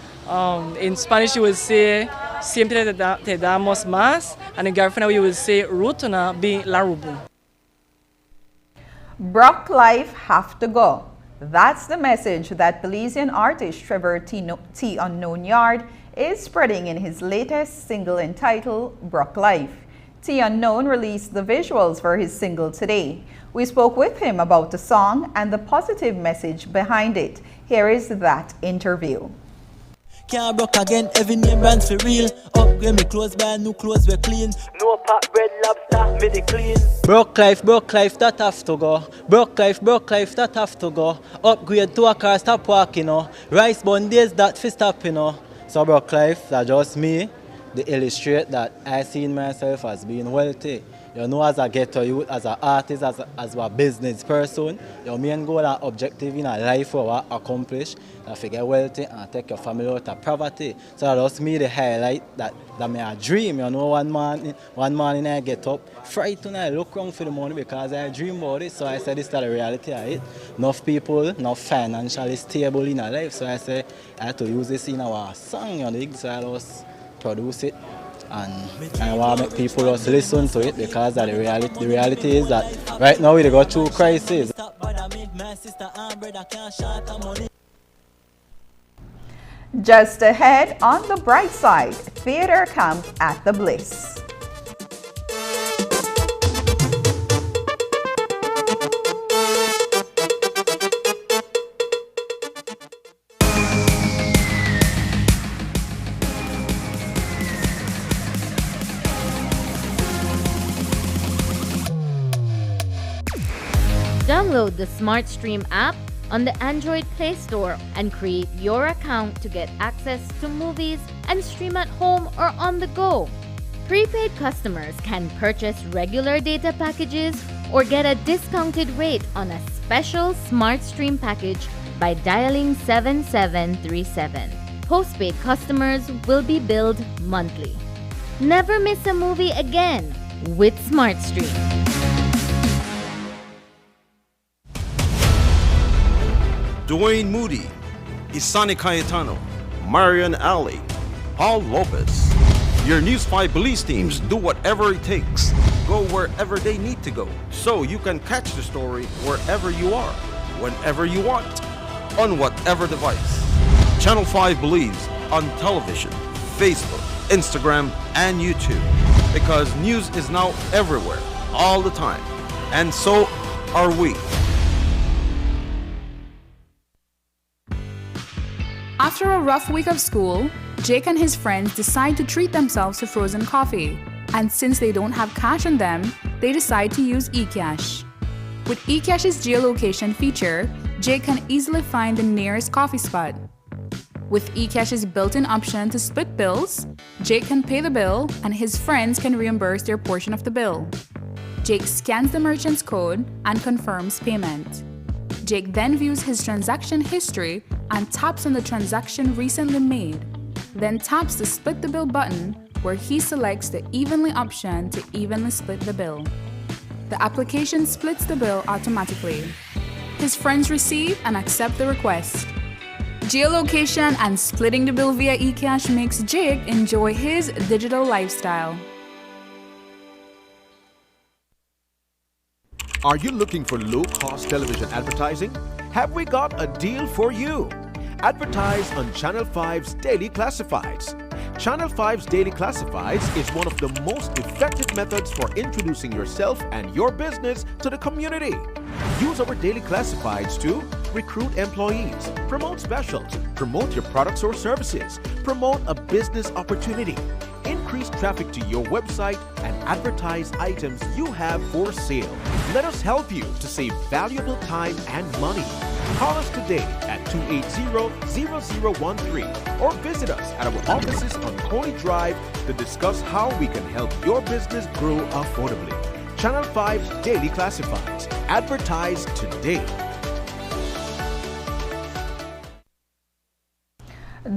In Spanish you will say siempre te damos más, and in Garifuna you will say rutuna bi larubu. Brock life have to go. That's the message that Belizean artist Trevor T. Unknown Yard is spreading in his latest single entitled Brock Life. T. Unknown released the visuals for his single today. We spoke with him about the song and the positive message behind it. Here is that interview. Can't broke again, every name brands for real. Upgrade me clothes, buy new clothes, we're clean. No pot, bread, lobster, made it clean. Broke life, that have to go. Broke life, that have to go. Upgrade to a car, stop walking, Rice bun days, that fi stop, So broke life, that just me. They illustrate that I see myself as being wealthy. As a ghetto youth, as an artist, as a business person, your main goal and objective in life for accomplish that you get wealthy and take your family out of poverty. So that just me the highlight that me a dream. One morning I get up, frightened, I look around for the money because I dream about it. So I said this is the reality of it. Enough people not financially stable in our life. So I said I have to use this in our song, so I just produce it. And I want to make people just listen to it because the reality is that right now we go through crisis. Just ahead, on the bright side, theater camp at the Bliss. Download the SmartStream app on the Android Play Store and create your account to get access to movies and stream at home or on the go. Prepaid customers can purchase regular data packages or get a discounted rate on a special SmartStream package by dialing 7737. Postpaid customers will be billed monthly. Never miss a movie again with SmartStream. Dwayne Moody, Isani Cayetano, Marion Ali, Paul Lopez. Your News 5 Belize teams do whatever it takes go wherever they need to go, so you can catch the story wherever you are, whenever you want, on whatever device. Channel 5 Belize on television, Facebook, Instagram, and YouTube. Because news is now everywhere, all the time. And so are we. After a rough week of school, Jake and his friends decide to treat themselves to frozen coffee. And since they don't have cash on them, they decide to use eCash. With eCash's geolocation feature, Jake can easily find the nearest coffee spot. With eCash's built-in option to split bills, Jake can pay the bill and his friends can reimburse their portion of the bill. Jake scans the merchant's code and confirms payment. Jake then views his transaction history and taps on the transaction recently made, then taps the split the bill button where he selects the evenly option to evenly split the bill. The application splits the bill automatically. His friends receive and accept the request. Geolocation and splitting the bill via eCash makes Jake enjoy his digital lifestyle. Are you looking for low-cost television advertising? Have we got a deal for you? Advertise on Channel 5's Daily Classifieds. Channel 5's Daily Classifieds is one of the most effective methods for introducing yourself and your business to the community. Use our Daily Classifieds to recruit employees, promote specials, promote your products or services, promote a business opportunity, increase traffic to your website, and advertise items you have for sale. Let us help you to save valuable time and money. Call us today at 280-0013 or visit us at our offices on Coney Drive to discuss how we can help your business grow affordably. Channel 5 Daily Classifieds. Advertise today.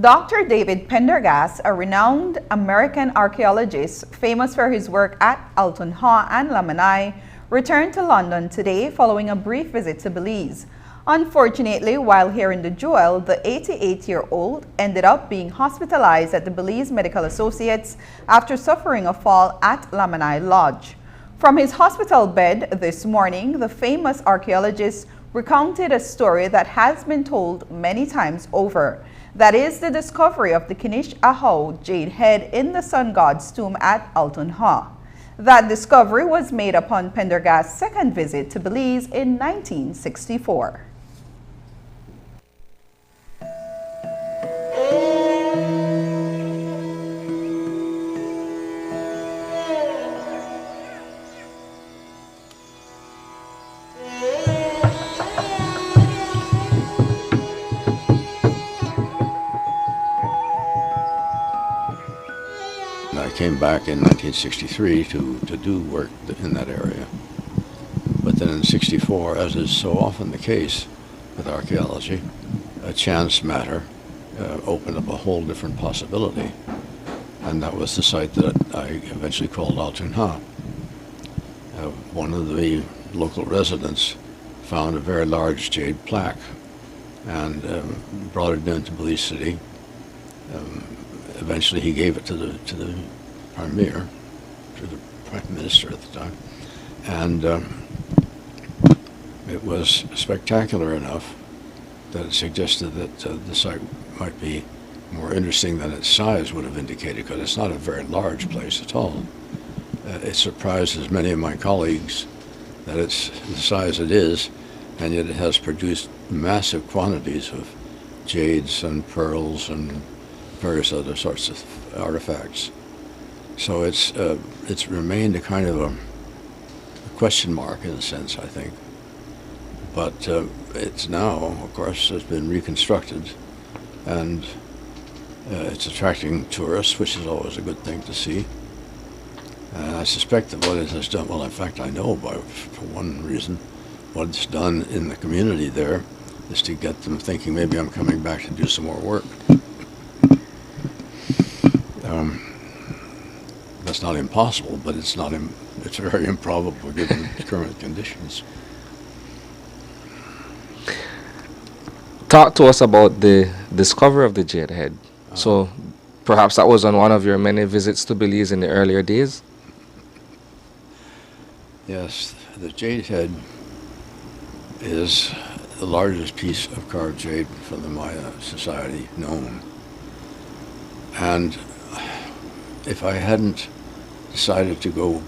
Dr. David Pendergast, a renowned American archaeologist famous for his work at Alton Hall and Lamanai, returned to London today following a brief visit to Belize. Unfortunately, while here in the Jewel, the 88-year-old ended up being hospitalized at the Belize Medical Associates after suffering a fall at Lamanai Lodge. From his hospital bed this morning, the famous archaeologist recounted a story that has been told many times over. That is the discovery of the Kinish Ahau jade head in the sun god's tomb at Alton Hall. That discovery was made upon Pendergast's second visit to Belize in 1964. I came back in 1963 to do work in that area. But then in 64, as is so often the case with archaeology, a chance matter opened up a whole different possibility. And that was the site that I eventually called Alton Hall. One of the local residents found a very large jade plaque and brought it into Belize City. Eventually he gave it to the Premier, to the Prime Minister at the time, and it was spectacular enough that it suggested that the site might be more interesting than its size would have indicated, because it's not a very large place at all. It surprises many of my colleagues that it's the size it is, and yet it has produced massive quantities of jades and pearls and various other sorts of artifacts. So it's remained a kind of a question mark in a sense, I think. But it's now, of course, has been reconstructed, and it's attracting tourists, which is always a good thing to see. And I suspect that what it has done, well, in fact, I know for one reason, what it's done in the community there is to get them thinking maybe I'm coming back to do some more work. That's not impossible, but it's very improbable given current conditions. Talk to us about the discovery of the jade head. So perhaps that was on one of your many visits to Belize in the earlier days? Yes, the jade head is the largest piece of carved jade from the Maya society known. And if I hadn't decided to go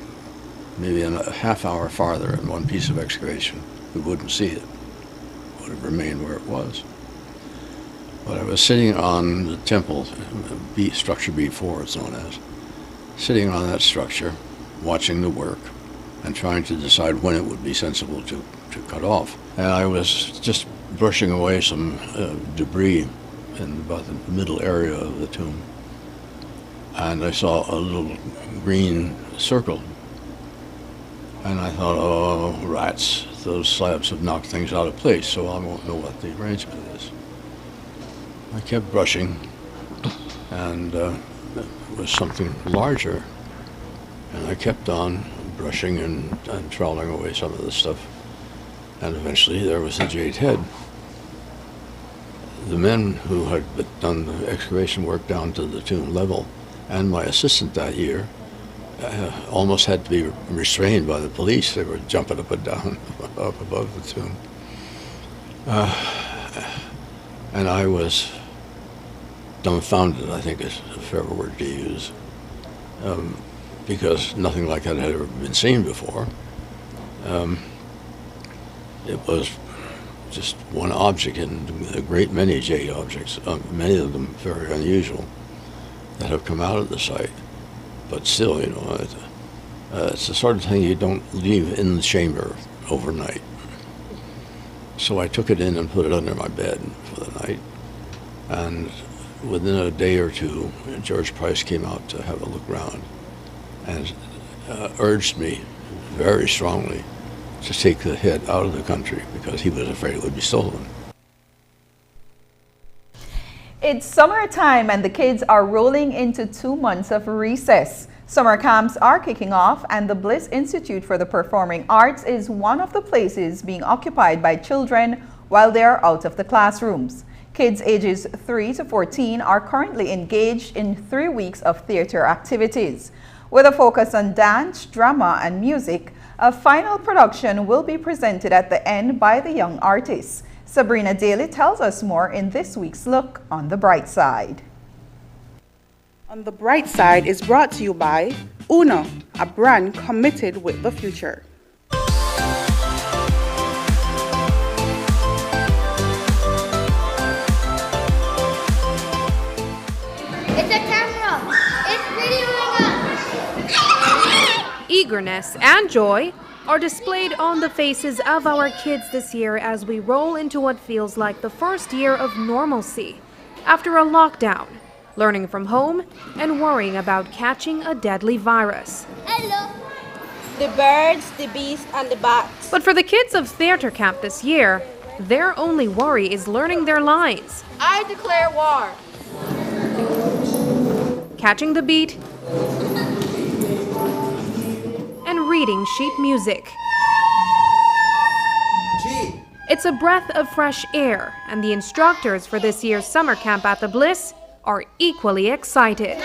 maybe a half hour farther in one piece of excavation, we wouldn't see it. It would have remained where it was. But I was sitting on the temple, structure B4 it's known as, sitting on that structure, watching the work, and trying to decide when it would be sensible to cut off. And I was just brushing away some debris in about the middle area of the tomb. And I saw a little green circle. And I thought, oh, rats, those slabs have knocked things out of place, so I won't know what the arrangement is. I kept brushing, and it was something larger. And I kept on brushing and troweling away some of the stuff. And eventually there was the jade head. The men who had done the excavation work down to the tomb level, and my assistant that year, almost had to be restrained by the police. They were jumping up and down up above the tomb. And I was dumbfounded, I think is a fair word to use, because nothing like that had ever been seen before. It was just one object in a great many jade objects, many of them very unusual, that have come out of the site. But still, you know, it's the sort of thing you don't leave in the chamber overnight. So I took it in and put it under my bed for the night. And within a day or two, George Price came out to have a look around and urged me very strongly to take the head out of the country because he was afraid it would be stolen. It's summertime and the kids are rolling into 2 months of recess. Summer camps are kicking off and the Bliss Institute for the Performing Arts is one of the places being occupied by children while they are out of the classrooms. Kids ages 3 to 14 are currently engaged in 3 weeks of theater activities. With a focus on dance, drama, and music, a final production will be presented at the end by the young artists. Sabrina Daly tells us more in this week's Look on the Bright Side. On the Bright Side is brought to you by Uno, a brand committed with the future. It's a camera. It's videoing us. Eagerness and joy are displayed on the faces of our kids this year as we roll into what feels like the first year of normalcy after a lockdown, learning from home and worrying about catching a deadly virus. Hello. The birds, the bees, and the bats. But for the kids of theater camp this year, their only worry is learning their lines. I declare war. Catching the beat and reading sheet music. It's a breath of fresh air, and the instructors for this year's summer camp at the Bliss are equally excited.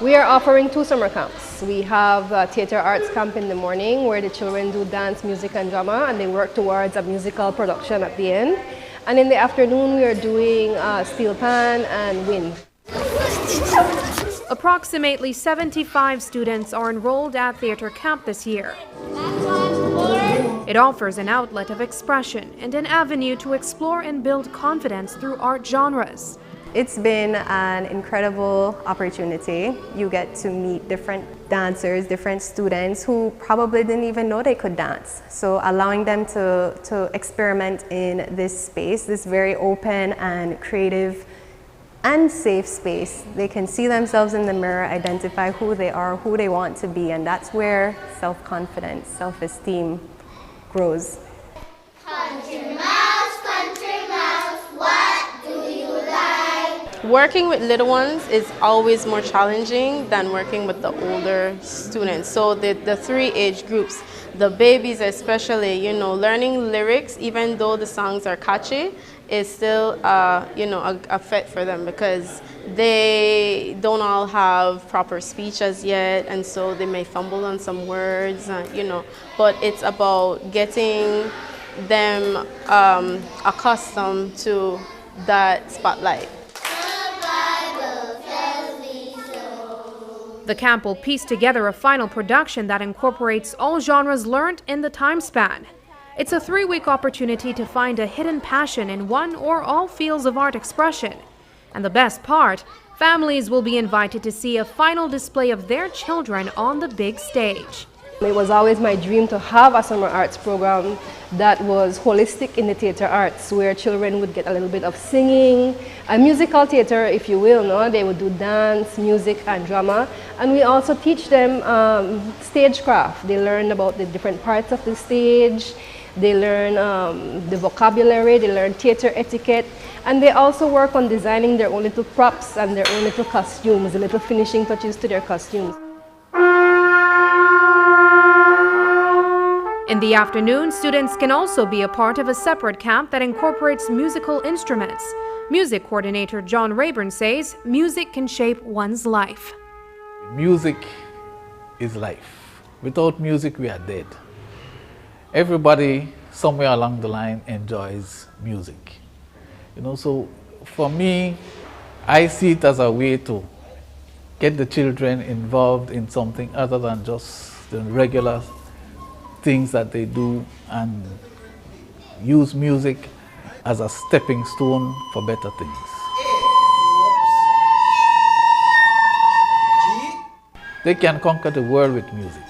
We are offering 2 summer camps. We have a theater arts camp in the morning where the children do dance, music, and drama, and they work towards a musical production at the end. And in the afternoon, we are doing steel pan and wind. Approximately 75 students are enrolled at theater camp this year. It offers an outlet of expression and an avenue to explore and build confidence through art genres. It's been an incredible opportunity. You get to meet different dancers, different students who probably didn't even know they could dance. So allowing them to experiment in this space, this very open and creative and safe space. They can see themselves in the mirror, identify who they are, who they want to be, and that's where self-confidence, self-esteem grows. Country mouse, what do you like? Working with little ones is always more challenging than working with the older students. So the three age groups, the babies especially, you know, learning lyrics, even though the songs are catchy, is still, you know, a fit for them because they don't all have proper speech as yet, and so they may fumble on some words, you know, but it's about getting them accustomed to that spotlight. The camp will piece together a final production that incorporates all genres learned in the time span. It's a 3-week opportunity to find a hidden passion in one or all fields of art expression. And the best part, families will be invited to see a final display of their children on the big stage. It was always my dream to have a summer arts program that was holistic in the theatre arts, where children would get a little bit of singing, a musical theatre, if you will. No? They would do dance, music, and drama. And we also teach them stagecraft. They learn about the different parts of the stage. They learn the vocabulary, they learn theatre etiquette, and they also work on designing their own little props and their own little costumes, the little finishing touches to their costumes. In the afternoon, students can also be a part of a separate camp that incorporates musical instruments. Music coordinator John Rayburn says music can shape one's life. Music is life. Without music, we are dead. Everybody, somewhere along the line, enjoys music. You know, so for me, I see it as a way to get the children involved in something other than just the regular things that they do, and use music as a stepping stone for better things. They can conquer the world with music.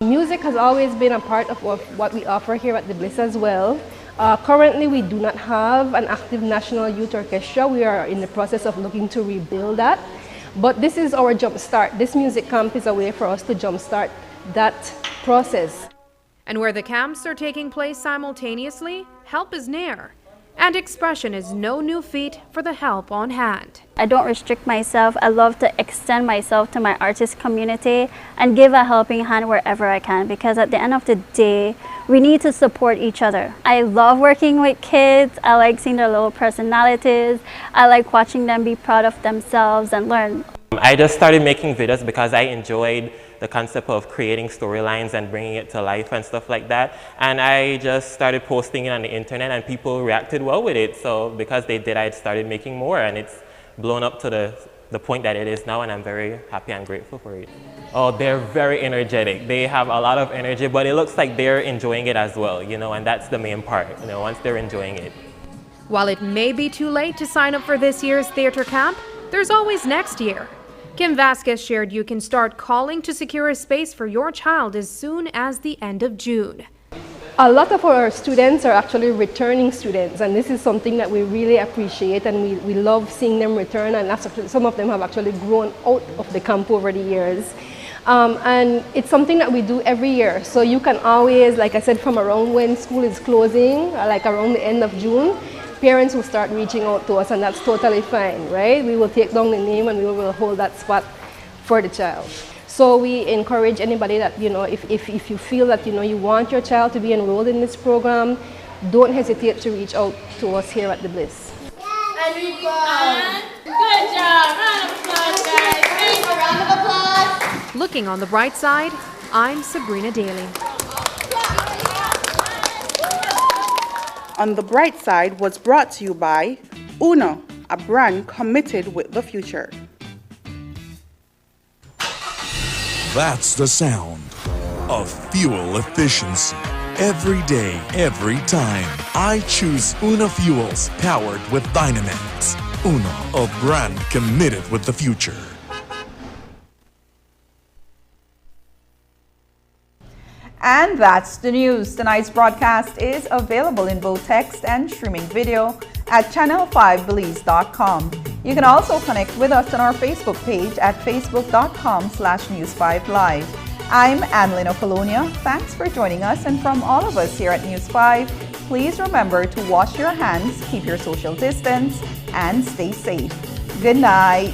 Music has always been a part of what we offer here at the Bliss as well. Currently, we do not have an active national youth orchestra. We are in the process of looking to rebuild that. But this is our jump start. This music camp is a way for us to jump start that process. And where the camps are taking place simultaneously, help is near. And expression is no new feat for the help on hand. I don't restrict myself. I love to extend myself to my artist community and give a helping hand wherever I can, because at the end of the day, we need to support each other. I love working with kids. I like seeing their little personalities. I like watching them be proud of themselves and learn. I just started making videos because I enjoyed the concept of creating storylines and bringing it to life and stuff like that. And I just started posting it on the internet, and people reacted well with it. So because they did, I started making more, and it's blown up to the point that it is now, and I'm very happy and grateful for it. Oh, they're very energetic. They have a lot of energy, but it looks like they're enjoying it as well, you know, and that's the main part, you know, once they're enjoying it. While it may be too late to sign up for this year's theater camp, there's always next year. Kim Vasquez shared you can start calling to secure a space for your child as soon as the end of June. A lot of our students are actually returning students, and this is something that we really appreciate, and we love seeing them return, and some of them have actually grown out of the camp over the years. And it's something that we do every year, so you can always, like I said, from around when school is closing, like around the end of June, parents will start reaching out to us, and that's totally fine, right? We will take down the name and we will hold that spot for the child. So we encourage anybody that, you know, if you feel that, you know, you want your child to be enrolled in this program, don't hesitate to reach out to us here at the Bliss. And we go. Good job. Round of applause, guys. Thanks. A round of applause. Looking on the bright side, I'm Sabrina Daly. On the Bright Side was brought to you by Uno, a brand committed with the future. That's the sound of fuel efficiency. Every day, every time, I choose Uno Fuels, powered with Dynamax. Uno, a brand committed with the future. And that's the news. Tonight's broadcast is available in both text and streaming video at channel5belize.com. You can also connect with us on our Facebook page at facebook.com/News5Live. I'm Annalyn Okolonia. Thanks for joining us, and from all of us here at News 5, please remember to wash your hands, keep your social distance, and stay safe. Good night.